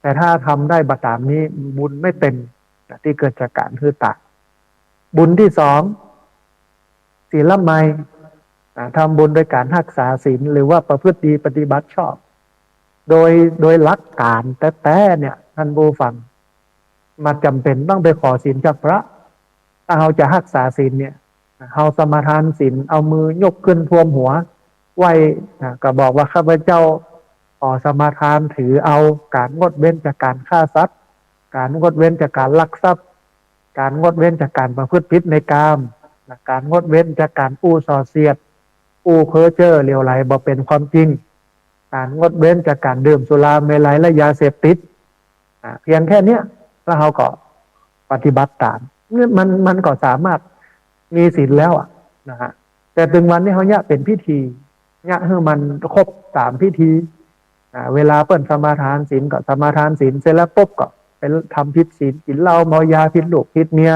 แต่ถ้าทำได้บัตามนี้บุญไม่เต็มที่เกิดจากการคือตาบุญที่สองศีลไมทำบุญโดยการรักษาศีลหรือว่าประพฤติดีปฏิบัติชอบโดยหลักการแต่เนี่ยท่านผู้ฟังมาจำเป็นต้องไปขอศีลจากพระถ้าเราจะรักษาศีลเนี่ยเราสมาทานศีลเอามือยกขึ้นท่วมหัวไหวก็บอกว่าข้าพเจ้าขอสมาทานถือเอาการงดเว้นจากการฆ่าสัตว์การงดเว้นจากการลักทรัพย์การงดเว้นจากการประพฤติผิดในกามการงดเว้นจากการอู้ส่อเสียดอู้เพ้อเจ้อเลวไหลบ่เป็นความจริงการงดเว้นจากการดื่มสุราเมลัยและยาเสพติดเพียงแค่เนี้ยแล้วเราก็ปฏิบัติตามมันก็สามารถมีศีลแล้วนะฮะแต่ถึงวันนี้เขาเนี่ยเป็นพิธีเนี่ยให้มันครบตามพิธีเวลาเปิดสมาทานศีลก็สมาทานศีลเสร็จแล้วปุ๊บก็เป็นทำผิดศีลกินเหล้าเมายาผิดลูกผิดเมีย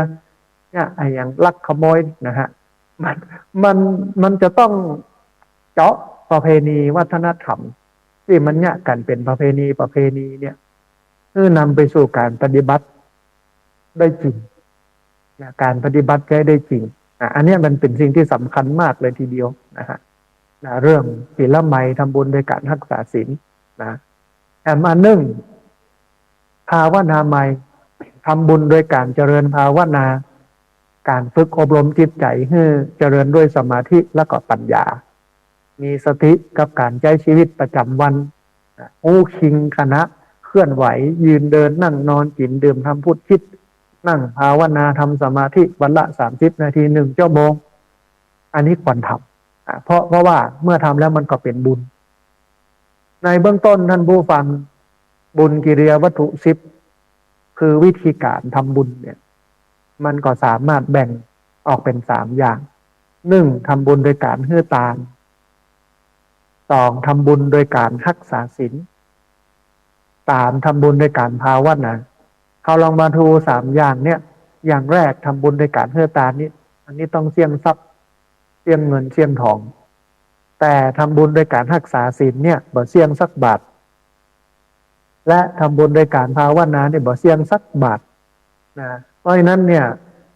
เนี่ยไอ้อย่างลักขโมยนะฮะมันจะต้องเจาะประเพณีวัฒนธรรมที่มันเนี่ยกันเป็นประเพณีเนี่ยเพื่อนำไปสู่การปฏิบัติได้จริงการปฏิบัติได้จริงอันนี้มันเป็นสิ่งที่สำคัญมากเลยทีเดียวนะฮะเรื่องศีลไมทำบุญโดยการรักษาศีลนะอันหนึ่งภาวนาไมทำบุญโดยการเจริญภาวนาการฝึกอบรมจิตใจให้เจริญด้วยสมาธิและก็ปัญญามีสติกับการใช้ชีวิตประจำวันอู้คิงคณะเคลื่อนไหวยืนเดินนั่งนอนกินดื่มทำพูดคิดนั่งภาวนาทำสมาธิวันละ30 นาที1 ชั่วโมงอันนี้ควรทำเพราะว่าเมื่อทำแล้วมันก็เป็นบุญในเบื้องต้นท่านผู้ฟังบุญกิริยาวัตถุ10คือวิธีการทำบุญเนี่ยมันก็สามารถแบ่งออกเป็น3 อย่าง1ทำบุญโดยการให้ทาน2ทำบุญโดยการรักษาศีล3ทำบุญโดยการภาวนาเขาลองมาดู3 อย่างเนี่ยอย่างแรกทำบุญโดยการให้ทานนี้อันนี้ต้องเสี่ยงทรัพย์เสี่ยงเงินเสี่ยงทองแต่ทำบุญโดยการรักษาศีลเนี่ยบ่เสี่ยงสักบาทและทำบุญโดยการภาวนาเนี่ยบ่เสี่ยงสักบาทนะเพราะฉะนั้นเนี่ย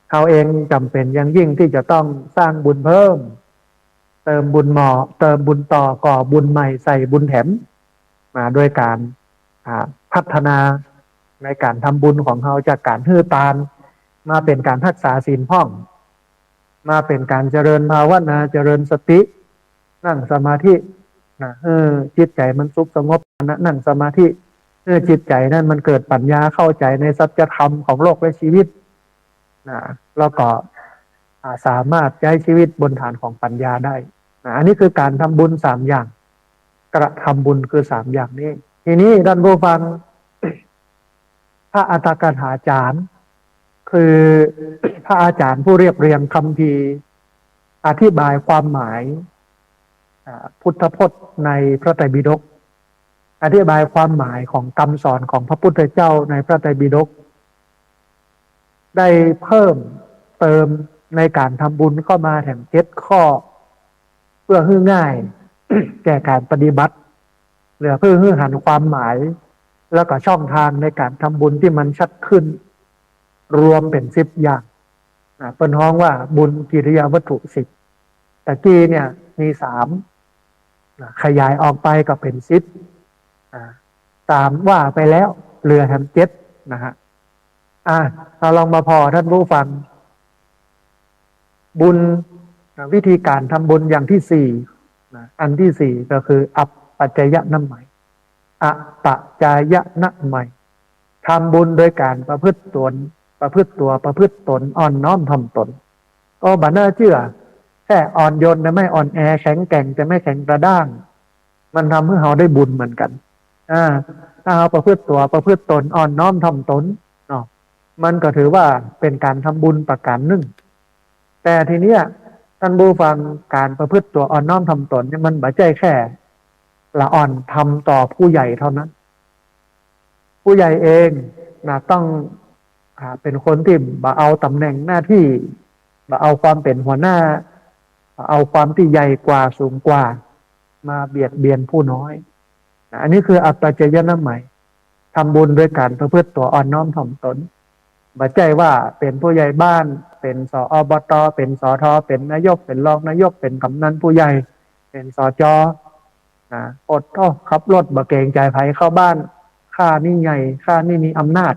เขาเองจำเป็นอย่างยิ่งที่จะต้องสร้างบุญเพิ่มเติมบุญหมอเติมบุญต่อก่อบุญใหม่ใส่บุญแถมมาด้วยการพัฒนาในการทำบุญของเขาจากการให้ทานมาเป็นการรักษาศีลพ่องมาเป็นการเจริญภาวนาเจริญสตินั่งสมาธิจิตใจมันสุขสงบนั่งสมาธิจิตใจนั่นมันเกิดปัญญาเข้าใจในสัจธรรมของโลกและชีวิตแล้วก็สามารถใช้ชีวิตบนฐานของปัญญาได้อันนี้คือการทำบุญ3 อย่างกระทำบุญคือ3 อย่างนี้ทีนี้ท่านผู้ฟังพระอัตถกถาจารย์คือพระอาจารย์ผู้เรียบเรียงคัมภีร์อธิบายความหมายพุทธพจน์ในพระไตรปิฎกอธิบายความหมายของคำสอนของพระพุทธเจ้าในพระไตรปิฎกได้เพิ่มเติมในการทำบุญเข้ามาแถม7 ข้อ เพื่อให้ง่าย แก่การปฏิบัติหรือเพื่อให้หันความหมายแล้วก็ช่องทางในการทำบุญที่มันชัดขึ้นรวมเป็น10อย่างเป็นห้องว่าบุญกิริยาวัตถุ10แต่กี้เนี่ยมี3ขยายออกไปก็เป็น10ตามว่าไปแล้วเหลือแฮม7นะฮะเราลองมาพอท่านผู้ฟังบุญวิธีการทำบุญอย่างที่4อันที่4ก็คืออัปปัจจยนะใหม่อัปปัจจยนะใหม่ทำบุญโดยการประพฤติตนประพฤติตัวประพฤติตนอ่อนน้อมถ่อมตนก็บัน่าเชื่อแค่อ่อนโยนแต่ไม่อ่อนแอแข็งแกร่งแต่ไม่แข็งกระด้างมันทำให้เราได้บุญเหมือนกันถ้าเราประพฤติตัวประพฤติตนอ่อนน้อมถ่อมตนเนาะมันก็ถือว่าเป็นการทำบุญประการหนึ่งแต่ทีเนี้ยท่านผู้ฟังการประพฤติตัวอ่อนน้อมถ่อมตนเนี่ยมันไม่ใช่แค่ละอ่อนทำต่อผู้ใหญ่เท่านั้นผู้ใหญ่เองต้องเป็นคนที่บ่เอาตำแหน่งหน้าที่บ่เอาความเป็นหัวหน้าเอาความที่ใหญ่กว่าสูงกว่ามาเบียดเบียนผู้น้อยอันนี้คืออัปปัจจยนะใหม่ทำบุญด้วยการประพฤติตัวอ่อนน้อมถ่อมตนบ่ใจว่าเป็นผู้ใหญ่บ้านเป็นสอบตเป็นสทเป็นนายกเป็นรองนายกเป็นกำนันผู้ใหญ่เป็นสจอดขับรถบ่เกรงใจไผเข้าบ้านข้านี่ใหญ่ข้านี่มีอำนาจ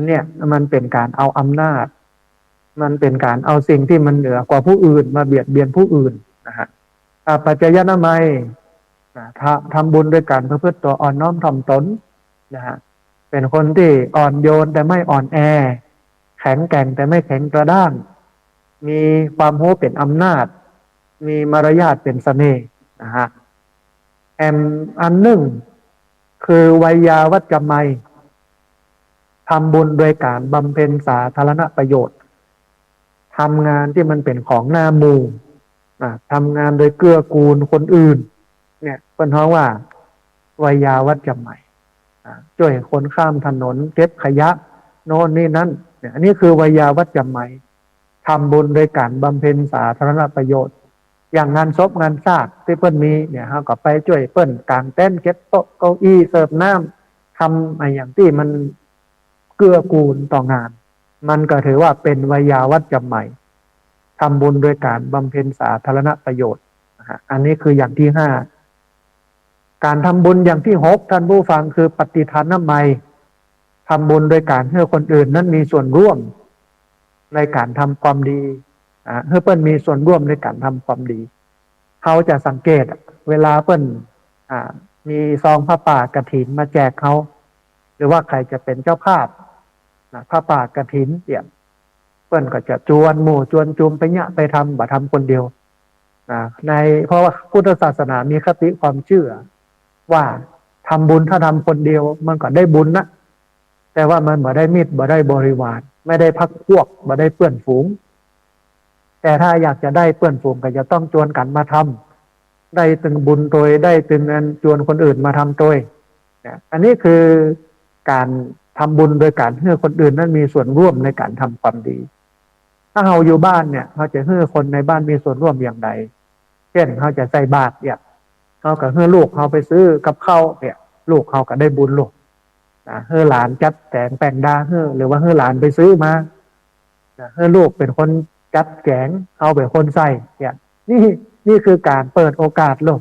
เนี่ยมันเป็นการเอาอำนาจมันเป็นการเอาสิ่งที่มันเหนือกว่าผู้อื่นมาเบียดเบียนผู้อื่นนะฮะปัจจยนะไมทำบุญด้วยการประพฤติตัวอ่อนน้อมถ่อมตนนะฮะเป็นคนที่อ่อนโยนแต่ไม่อ่อนแอแข็งแกร่งแต่ไม่แข็งกระด้างมีความโหเป็นอำนาจมีมารยาทเป็นเสน่ห์นะฮะอันหนึ่งคือไวยาวัจจะไมทำบุญโดยการบำเพ็ญสาธารณประโยชน์ทำงานที่มันเป็นของหน้าหมู่ทำงานโดยเกื้อกูลคนอื่นเนี่ยเป็นเพราะว่าไวยาวัจจะไมช่วยคนข้ามถนนเก็บขยะโน่นนี่นั่นเนี่ยอันนี้คือไวยาวัจจะไมทำบุญโดยการบำเพ็ญสาธารณประโยชน์อย่างงานศพงานซากที่เปิ้นมีเนี่ยเราก็ไปช่วยเปิ้นกางเต็นท์เก็บโต๊ะเก้าอี้เสิร์ฟน้ำทำอะไรอย่างที่มันเกื้อกูลต่องานมันก็ถือว่าเป็นไวยาวัจจะไมทำบุญโดยการบำเพ็ญสาธารณประโยชน์อันนี้คืออย่างที่5การทำบุญอย่างที่6ท่านผู้ฟังคือปฏิทานนะไมทำบุญโดยการให้คนอื่นนั้นมีส่วนร่วมในการทำความดีให้เปิ้นมีส่วนร่วมในการทำความดีเขาจะสังเกตเวลาเปิ้นมีซองผ้าป่ากฐินมาแจกเขาหรือว่าใครจะเป็นเจ้าภาพผ้าป่ากฐินเเปิ้นก็จะจวนหมู่จวนจุมไปเนี่ยไปทำบ่ทำคนเดียวในเพราะว่าพุทธศาสนามีคติความเชื่อว่าทำบุญถ้าทำคนเดียวมันก็ได้บุญนะแต่ว่ามันบ่ได้มิตรบ่ได้บริวารไม่ได้พักพวกบ่ได้เพื่อนฝูงแต่ถ้าอยากจะได้เพื่อนฝูงก็จะต้องจวนกันมาทำได้ตึงบุญโดยได้ตึงเงินจวนคนอื่นมาทำโดยอันนี้คือการทำบุญโดยการให้คนอื่นนั้นมีส่วนร่วมในการทำความดีถ้าเราอยู่บ้านเนี่ยเราจะให้คนในบ้านมีส่วนร่วมอย่างไรเช่นเขาจะใส่บาตรเนี่ยเขาก็ให้ลูกเขาไปซื้อกับข้าวเนี่ยลูกเขาก็ได้บุญลูกให้หลานจัดแต่งแต่งดาหรือว่าให้หลานไปซื้อมาให้ลูกเป็นคนจัดแกงเขาเป็นคนใส่เนี่ยนี่คือการเปิดโอกาสลูก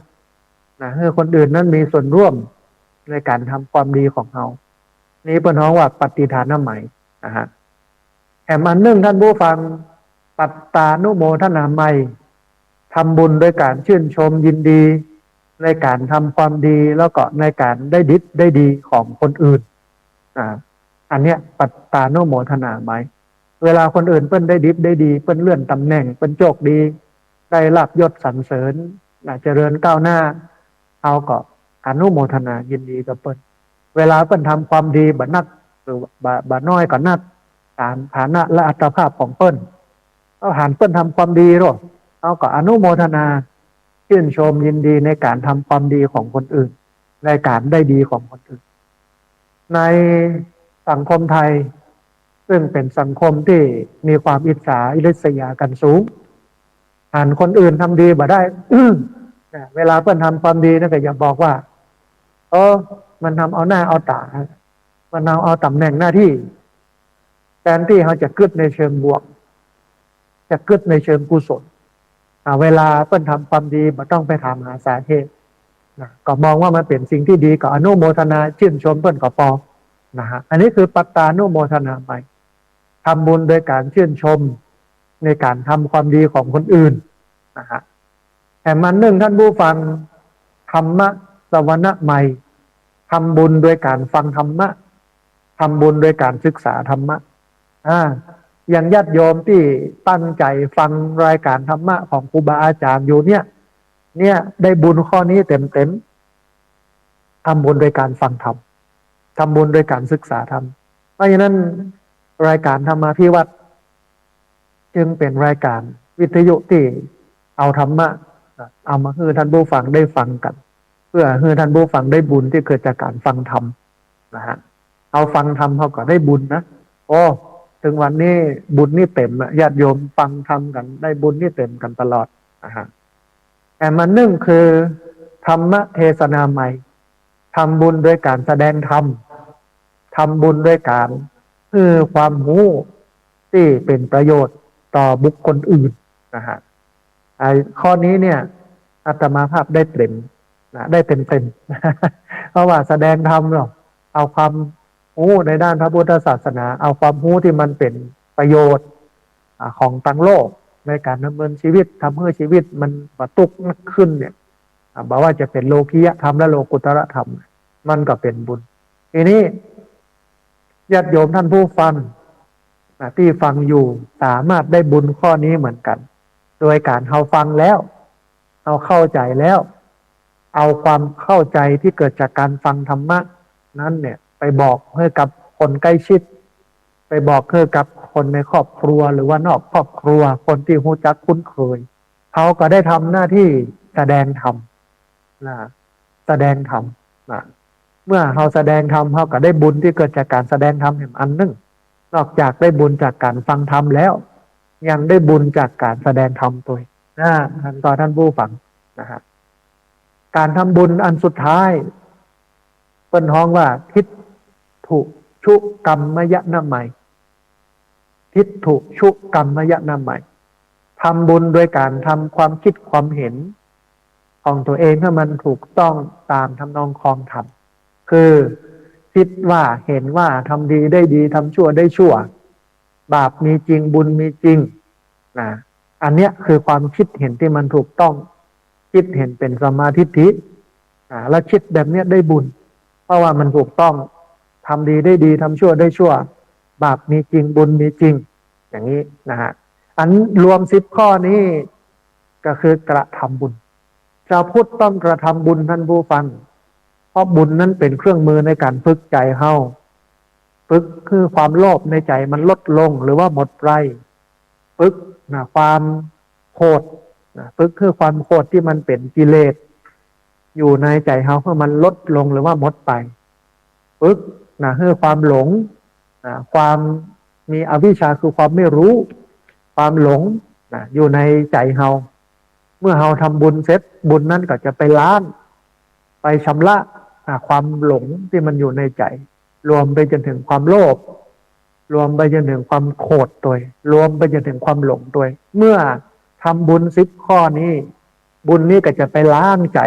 ให้คนอื่นนั้นมีส่วนร่วมในการทำความดีของเขานี่เป็นเพราะว่าปฏิทานนะใหม่อันหนึ่งท่านผู้ฟังปัตตานุโมทนาไมทำบุญโดยการชื่นชมยินดีในการทำความดีแล้วก็ในการได้ดีของคนอื่นอันเนี้ยปัตตานุโมทนาไมเวลาคนอื่นเปิ้นได้ได้ดีเปิ้นเลื่อนตำแหน่งเปิ้นโชคดีได้ลาภยศสรรเสริญเจริญก้าวหน้าเขาก็อนุโมทนายินดีกับเปิ้นเวลาเปิ้นทำความดีบ่นักหรือบ่น้อยก็นักตามฐานะและอัตภาพของเปิ้นเอาหารเปิ้นทำความดีหรอเขาก็อนุโมทนาชื่นชมยินดีในการทำความดีของคนอื่นในการได้ดีของคนอื่นในสังคมไทยซึ่งเป็นสังคมที่มีความอิจฉาริษยากันสูง อ่านคนอื่นทำดีบ่ได้ เวลาเพื่อนทำความดีนั่นก็อย่าบอกว่ามันทำเอาหน้าเอาตามันเอาตำแหน่งหน้าที่แทนที่เขาจะกึศในเชิงบวกจะกึศในเชิงกุศลเวลาเพื่อนทำความดีมันต้องไปถามหาสาเหตุก็มองว่ามันเป็นสิ่งที่ดีก็อนุโมทนาชื่นชมเพื่อนก็พอนะฮะอันนี้คือปัตตานุโมทนาใหม่ทำบุญโดยการชื่นชมในการทำความดีของคนอื่นนะฮะแต่มันหนึ่งท่านผู้ฟังธรรมะสวรรค์ใหม่ทำบุญโดยการฟังธรรมะทำบุญโดยการศึกษาธรรมะอย่างญาติโยมที่ตั้งใจฟังรายการธรรมะของครูบาอาจารย์อยู่เนี่ยได้บุญข้อนี้เต็มทำบุญโดยการฟังธรรมทำบุญโดยการศึกษาธรรมเพราะฉะนั้นรายการธรรมาภิวัตรจึงเป็นรายการวิทยุที่เอาธรรมะเอามาให้ท่านผู้ฟังได้ฟังกันเพื่อให้ท่านผู้ฟังได้บุญที่เกิดจากการฟังธรรมนะฮะเอาฟังธรรมเขาก็ได้บุญนะถึงวันนี้บุญนี่เต็มญาติโยมฟังธรรมกันได้บุญนี่เต็มกันตลอดนะฮะแต่มันหนึ่งคือธรรมะเทศนาใหม่ทำบุญด้วยการแสดงธรรมทำบุญด้วยการความรู้ที่เป็นประโยชน์ต่อบุคคลอื่นนะฮะข้อนี้เนี่ยอาตมาภาพได้เต็มนะได้เต็มเพราะว่าแสดงธรรมหรอกเอาความรู้ในด้านพระพุทธศาสนาเอาความรู้ที่มันเป็นประโยชน์ของทั้งโลกในการดำเนินชีวิตทำให้ชีวิตมันประตุกขึ้นเนี่ยบอกว่าจะเป็นโลกียธรรมและโลกุตระธรรมมันก็เป็นบุญทีนี้ญาติโยมท่านผู้ฟังที่ฟังอยู่สามารถได้บุญข้อนี้เหมือนกันโดยการเราฟังแล้วเราเข้าใจแล้วเอาความเข้าใจที่เกิดจากการฟังธรรมะนั้นเนี่ยไปบอกให้กับคนใกล้ชิดไปบอกให้กับคนในครอบครัวหรือว่านอกครอบครัวคนที่รู้จักคุ้นเคยเขาก็ได้ทำหน้าที่แสดงธรรมแสดงธรรมเมื่อเขาแสดงธรรมเขาก็ได้บุญที่เกิดจากการแสดงธรรมเห็นอันหนึ่งนอกจากได้บุญจากการฟังธรรมแล้วยังได้บุญจากการแสดงธรรมตัวท่านผู้ฟังนะฮะการทำบุญอันสุดท้ายเป็นห้องว่าทิฏฐุชุกรรมยะนามัยทิฏฐุชุกรรมยะนามัยทำบุญโดยการทำความคิดความเห็นของตัวเองให้มันถูกต้องตามทำนองครองธรรมคือคิดว่าเห็นว่าทำดีได้ดีทำชั่วได้ชั่วบาปมีจริงบุญมีจริงอันเนี้ยคือความคิดเห็นที่มันถูกต้องคิดเห็นเป็นสมาธิฏฐิแล้วคิดแบบเนี้ยได้บุญเพราะว่ามันถูกต้องทำดีได้ดีทำชั่วได้ชั่วบาปมีจริงบุญมีจริงอย่างนี้นะฮะอันรวม10ข้อนี้ก็คือกระทำบุญชาวพุทธต้องกระทำบุญท่านผู้ฟังเพราะบุญนั้นเป็นเครื่องมือในการฝึกใจเฮาฝึกคือความโลภในใจมันลดลงหรือว่าหมดไปฝึกความโกรธฝึกคือความโกรธที่มันเป็นกิเลสอยู่ในใจเฮาเพื่อมันลดลงหรือว่าหมดไปฝึกคือความหลงความมีอวิชชาคือความไม่รู้ความหลงอยู่ในใจเฮาเมื่อเฮาทำบุญเสร็จบุญนั้นก็จะไปล้างไปชำระความหลงที่มันอยู่ในใจรวมไปจนถึงความโลภรวมไปจนถึงความโกรธตัวรวมไปจนถึงความหลงตัวเมื่อทำบุญ10ข้อนี้บุญนี้ก็จะไปล้างใจ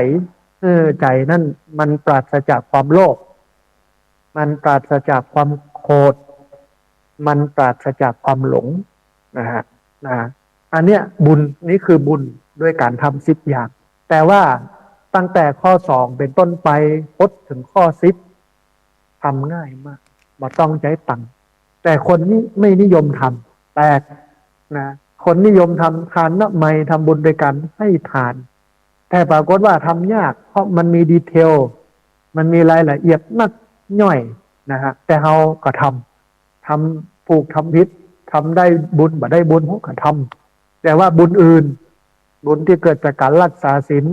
ใจนั่นมันปราศจากความโลภมันปราศจากความโกรธมันปราศจากความหลงนะฮะอันเนี้ยบุญนี้คือบุญด้วยการทำ10อย่างแต่ว่าตั้งแต่ข้อ2เป็นต้นไปพดถึงข้อ10ทำง่ายมากบ่ต้องใช้ตังค์แต่คนนี้ไม่นิยมทำแปลกคนนิยมทำทานนะไม่ทำบุญโดยการให้ทานแต่ปรากฏว่าทำยากเพราะมันมีดีเทลมันมีรายละเอียดนักย่อยนะฮะแต่เราก็ทำผูกทำพิษทำได้บุญบ่ได้บุญเราก็ทำแต่ว่าบุญอื่นบุญที่เกิดจากการรักษาศีล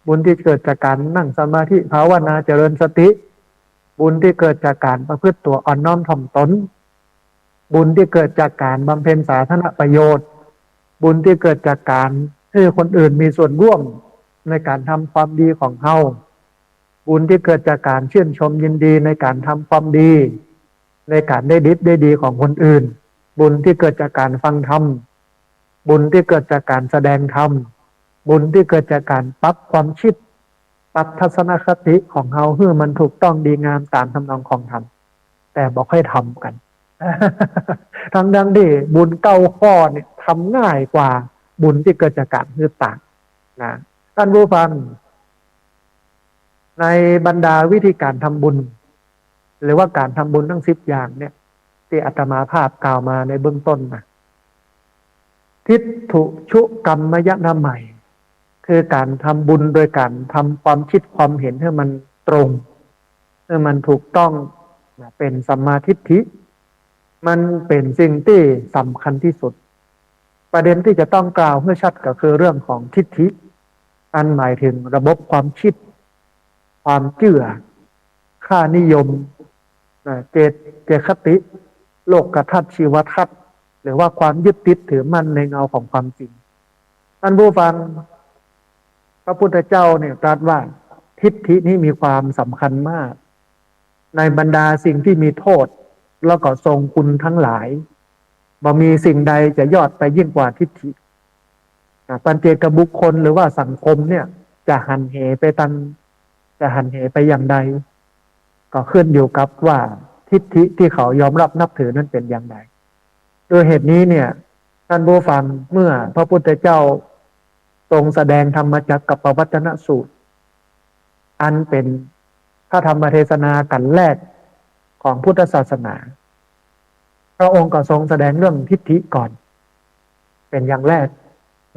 บุญที่เกิดจากการนั่งสมาธิภาวนาเจริญสติบุญที่เกิดจากการประพฤติตัวอ่อนน้อมถ่อมตนบุญที่เกิดจากการบำเพ็ญสาธารณประโยชน์บุญที่เกิดจากการ คือคนอื่นมีส่วนร่วมในการทำความดีของเฮาบุญที่เกิดจากการชื่นชมยินดีในการทำความดีในการได้ดิบได้ดีของคนอื่นบุญที่เกิดจากการฟังธรรมบุญที่เกิดจากการแสดงธรรมบุญที่เกิดจากการปรับความคิดปรับทัศนคติของเฮาให้มันถูกต้องดีงามตามทำนองของธรรมแต่บอกให้ทำกัน ทั้งดังที่บุญเก้าข้อเนี่ยทำง่ายกว่าบุญที่เกิดจากการฮือต่างนะท่านผู้ฟังในบรรดาวิธีการทำบุญหรือว่าการทำบุญทั้ง10อย่างเนี่ยที่อาตมาภาพกล่าวมาในเบื้องต้นนะทิฏฐุชุกรรมยนามัยคือการทำบุญโดยการทำความคิดความเห็นให้มันตรงให้มันถูกต้องเป็นสัมมาทิฏฐิมันเป็นสิ่งที่สำคัญที่สุดประเด็นที่จะต้องกล่าวเพื่อชัดก็คือเรื่องของทิฏฐิอันหมายถึงระบบความคิดความเชื่อค่านิยมเจคติโลกทัศน์ชีวทัศน์หรือว่าความยึดติดถือมั่นในเงาของความจริงท่านผู้ฟังพระพุทธเจ้าเนี่ยตรัสว่าทิฏฐินี้มีความสำคัญมากในบรรดาสิ่งที่มีโทษแล้วก็ทรงคุณทั้งหลายบ่มีสิ่งใดจะยอดไปยิ่งกว่าทิฏฐิปัญเจกบุคคลหรือว่าสังคมเนี่ยจะหันเหไปอย่างใดก็ขึ้นอยู่กับว่าทิฏฐิที่เขายอมรับนับถือนั้นเป็นอย่างไรโดยเหตุนี้เนี่ยท่านผู้ฟังเมื่อพระพุทธเจ้าทรงแสดงธรรมจักรกับปวัตตนสูตรอันเป็นพระธรรมเทศนากันแรกของพุทธศาสนาพระองค์ก็ทรงแสดงเรื่องทิฏฐิก่อนเป็นอย่างแรก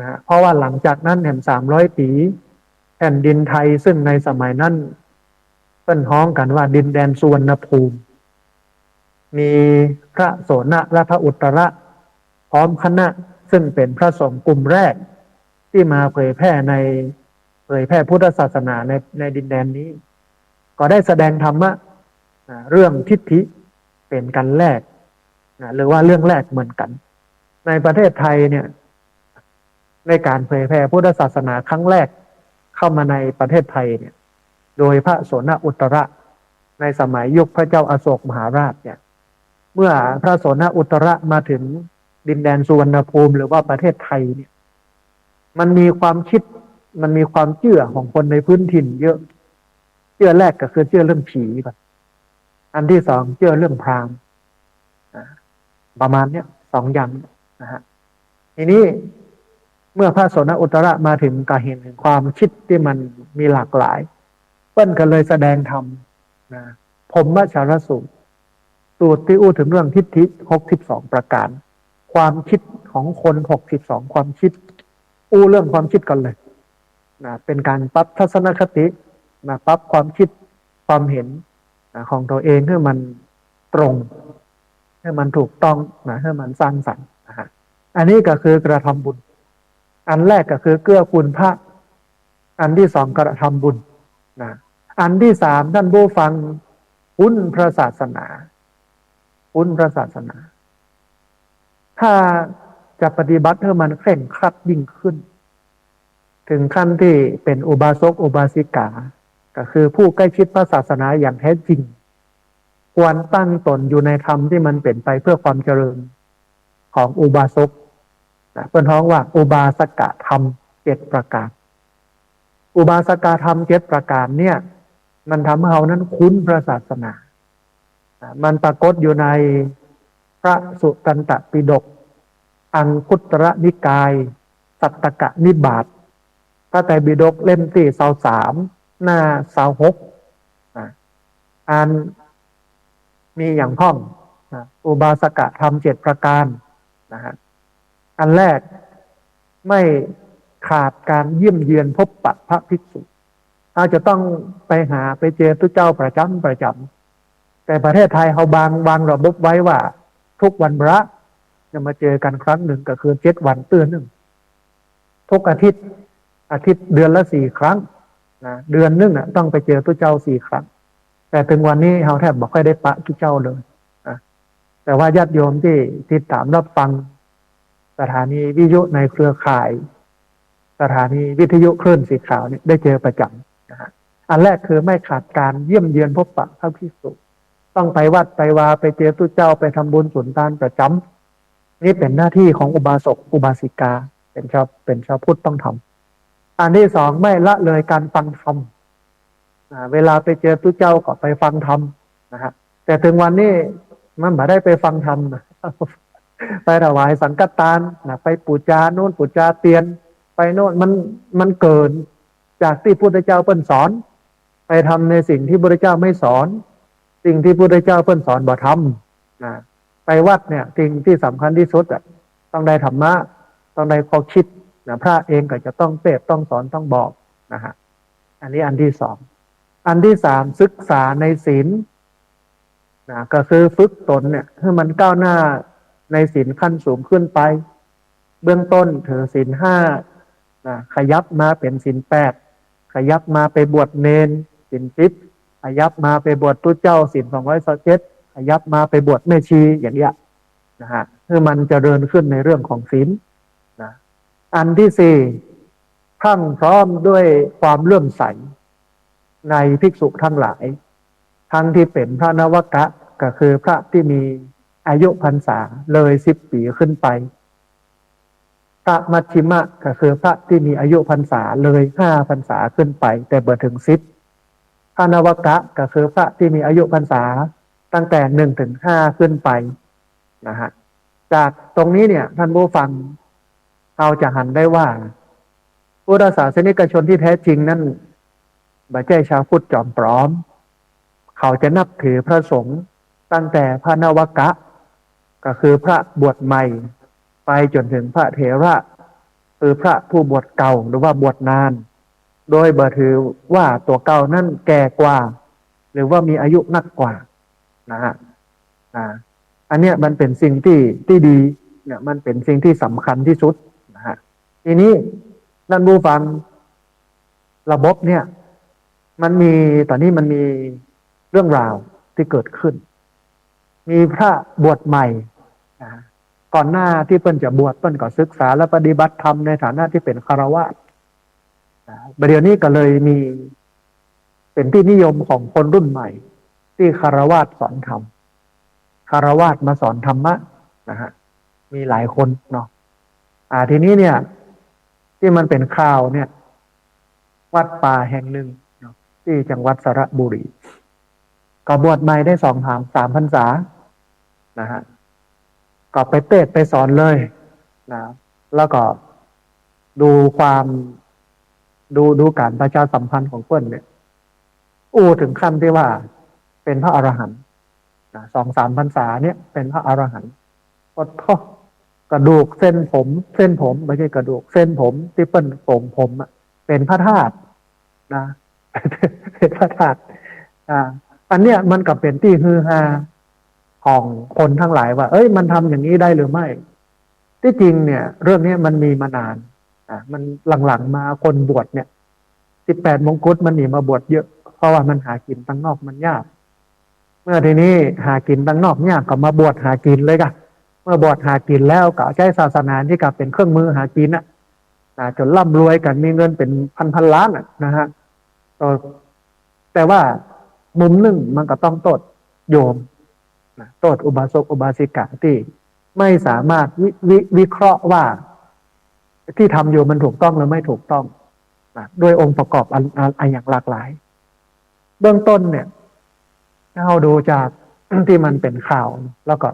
นะเพราะว่าหลังจากนั้นแห่ง300 ปีแผ่นดินไทยซึ่งในสมัยนั้นเป็นฮ้องกันว่าดินแดนสุวรรณภูมิมีพระโสนและพระอุตระพร้อมคณะซึ่งเป็นพระสงฆ์กลุ่มแรกที่มาเผยแพร่พุทธศาสนาในดินแดนนี้ก็ได้แสดงธรรมะเรื่องทิฏฐิเป็นกันแรกหรือว่าเรื่องแรกเหมือนกันในประเทศไทยเนี่ยในการเผยแพร่พุทธศาสนาครั้งแรกเข้ามาในประเทศไทยเนี่ยโดยพระโสนอุตระในสมัยยุคพระเจ้าอโศกมหาราชเนี่ยเมื่อพระโสนอุตระมาถึงดินแดนสุวรรณภูมิหรือว่าประเทศไทยเนี่ยมันมีความคิดมันมีความเชื่อของคนในพื้นถิ่นเยอะเชื่อแรกก็คือเชื่อเรื่องผีก่อนอันที่สองเชื่อเรื่องพราหมณ์ประมาณเนี้ย2 อย่างนะฮะทีนี้เมื่อพระโสนอุตระมาถึงก็เห็นถึงความคิดที่มันมีหลากหลายเปิ้ลก็เลยแสดงธรรมนะพรหมชารสูตรที่อู้ถึงเรื่องทิฏฐิ62 ประการความคิดของคน62ความคิดอู้เรื่องความคิดกันเลยนะเป็นการปรับทัศนคตินะปรับความคิดความเห็นนะของตัวเองให้มันตรงให้มันถูกต้องนะให้มันสร้างสรรค์นะฮะอันนี้ก็คือกระทำบุญอันแรกก็คือเกื้อกูลพระอันที่สองกระทำบุญนะอันที่สามท่านผู้ฟังพุทธพระศาสนาถ้าจะปฏิบัติให้มันเคร่งครัดยิ่งขึ้นถึงขั้นที่เป็นอุบาสกอุบาสิกาก็คือผู้ใกล้ชิดพระศาสนาอย่างแท้จริงควรตั้งตนอยู่ในธรรมที่มันเป็นไปเพื่อความเจริญของอุบาสกเป็นท้องว่าอุบาสกธรรม7 ประการอุบาสกธรรม7 ประการเนี่ยมันทำให้เรานั้นคุ้นพระศาสนามันปรากฏอยู่ในพระสุตตันตปิฎกอังคุตรนิกายสัตตกนิบาตพระไตรปิฎกเล่มที่23หน้า26อ่านมีอย่างพ้องอุบาสกธรรม7 ประการนะฮะอันแรกไม่ขาดการเยี่ยมเยือนพบปะพระภิกษุเราจะต้องไปเจอตัวเจ้าประจำแต่ประเทศไทยเขาวางระบบไว้ว่าทุกวันพระจะมาเจอกันครั้งหนึ่งก็คือ7 วันเตือนหนึ่งทุกอาทิตย์เดือนละ4 ครั้งนะเดือนนึงต้องไปเจอตัวเจ้า4 ครั้งแต่ถึงวันนี้เขาแทบบอกไม่ได้ปะตัวเจ้าเลยแต่ว่าญาติโยมที่ติดตามรับฟังสถานีวิทยุในเครือข่าย สถานีวิทยุคลื่นสีขาวเนี่ยได้เจอประจำนะฮะอันแรกคือไม่ขาดการเยี่ยมเยียนพบปะพระภิกษุต้องไปวัดไปวาไปเจอตุเจ้าไปทำบุญสุนทานประจำนี่เป็นหน้าที่ของอุบาสกอุบาสิกาเป็นชาวพุทธต้องทำอันที่สองไม่ละเลยการฟังธรรมเวลาไปเจอตุเจ้าก็ไปฟังธรรมนะฮะแต่ถึงวันนี้มันไม่ได้ไปฟังธรรมไปถวายสังฆทานไปปูจาโน่นปูจาเตียนไปโน่นมันเกินจากที่พุทธเจ้าเพิ่นสอนไปทำในสิ่งที่พุทธเจ้าไม่สอนสิ่งที่พุทธเจ้าเพิ่นสอนบ่ทำนะไปวัดเนี่ยสิ่งที่สำคัญที่สุดต้องได้ธรรมะต้องได้ข้อคิดนะพระเองก็จะต้องเทศน์ต้องสอนต้องบอกนะฮะอันนี้อันที่สองอันที่สามศึกษาในศีลนะก็คือฝึกตนเนี่ยให้มันก้าวหน้าในศีลขั้นสูงขึ้นไปเบื้องต้นถือศีลห้าขยับมาเป็นศีลแปดขยับมาไปบวชเนนศีล10ขยับมาไปบวชตุเจ้าศีล227ขยับมาไปบวชแม่ชีอย่างเงี้ยนะฮะเพื่อมันจะเดินขึ้นในเรื่องของศีลนะอันที่สี่พรั่งพร้อมด้วยความเลื่อมใสในภิกษุทั้งหลายทั้งที่เป็นพระนวกะก็คือพระที่มีอายุพรรษาเลย10 ปีขึ้นไปพระมัชชิมะก็คือพระที่มีอายุพรรษาเลย5 พรรษาขึ้นไปแต่เบิดถึง10พระนวกะก็คือพระที่มีอายุพรรษาตั้งแต่1 ถึง 5ขึ้นไปนะฮะจากตรงนี้เนี่ยท่านผู้ฟังเราจะหันได้ว่าพุทธศาสนิกชนที่แท้จริงนั้นไม่ใช่ชาวพุทธจอมปลอมเขาจะนับถือพระสงฆ์ตั้งแต่พระนวกะก็คือพระบวชใหม่ไปจนถึงพระเถระคือพระผู้บวชเก่าหรือว่าบวชนานโดยบ่ถือว่าตัวเก่านั่นแก่กว่าหรือว่ามีอายุนักกว่านะฮะอันเนี้ยมันเป็นสิ่งที่ดีเนี่ยมันเป็นสิ่งที่สำคัญที่สุดนะฮะทีนี้ท่านผู้ฟังระบบเนี่ยตอนนี้มันมีเรื่องราวที่เกิดขึ้นมีพระบวชใหม่ก่อนหน้าที่เพิ่นจะบวชเพิ่นก็ศึกษาและปฏิบัติธรรมในฐานะที่เป็นฆราวาสเดี๋ยวนี้ก็เลยมีเป็นที่นิยมของคนรุ่นใหม่ที่ฆราวาสสอนธรรมฆราวาสมาสอนธรรมะนะฮะมีหลายคนเนาะทีนี้เนี่ยที่มันเป็นข่าวเนี่ยวัดป่าแห่งหนึ่งเนาะที่จังหวัดสระบุรีก็บวชใหม่ได้3 พรรษานะฮะก็ไปเทศน์ไปสอนเลยนะแล้วก็ดูการประชาสัมพันธ์ของเพื่อนเนี่ยถึงขั้นที่ว่าเป็นพระอรหันต์2-3 พรรษาเนี่ยเป็นพระอรหันต์ก็ท้อกระดูกเส้นผมไม่ใช่กระดูกเส้นผมที่เปิ้นผมเป็นพระธาตุนะเป็นพระธาตุอันเนี้ยมันก็เป็นที่ฮือฮาของคนทั้งหลายว่ามันทำอย่างนี้ได้หรือไม่ที่จริงเนี่ยเรื่องนี้มันมีมานานมันหลังๆมาคนบวชเนี่ย18 มงกุฎมันหนีมาบวชเยอะเพราะว่ามันหากินตั้งนอกมันยากเมื่อทีนี้หากินตั้งนอกยากก็มาบวชหากินเลยกันเมื่อบวชหากินแล้วก็ใช้ศาสนาที่กับเป็นเครื่องมือหากินจนร่ำรวยกันมีเงินเป็นพันล้านนะฮะแต่ว่ามุมหนึ่งมันก็ต้องโทษโยมโทษอุบาสกอุบาสิกาที่ไม่สามารถวิเคราะห์ว่าที่ทำอยู่มันถูกต้องหรือไม่ถูกต้องด้วยองค์ประกอบอันอย่างหลากหลายเบื้องต้นเนี่ยถ้าเราดูจากที่มันเป็นข่าวแล้วก็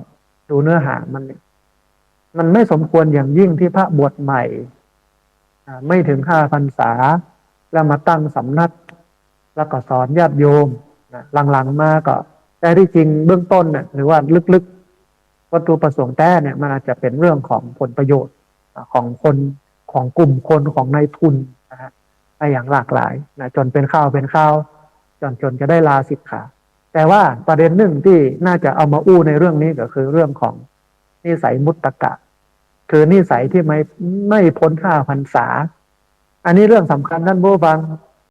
ดูเนื้อหามันไม่สมควรอย่างยิ่งที่พระบวชใหม่ไม่ถึง5 พรรษาแล้วมาตั้งสำนักแล้วก็สอนญาติโยมหลังๆมาก็แต่ที่จริงเบื้องต้นเนี่ยหรือว่าลึกๆวัตถุประสงค์เนี่ยมันอาจจะเป็นเรื่องของผลประโยชน์ของคนของกลุ่มคนของนายทุนนะฮะอย่างหลากหลายจนเป็นข้าวจนจะได้ลาสิกขาแต่ว่าประเด็นหนึ่งที่น่าจะเอามาอู้ในเรื่องนี้ก็คือเรื่องของนิสัยมุตตะคือนิสัยที่ไม่พ้น5 พรรษาอันนี้เรื่องสำคัญท่านผู้ฟัง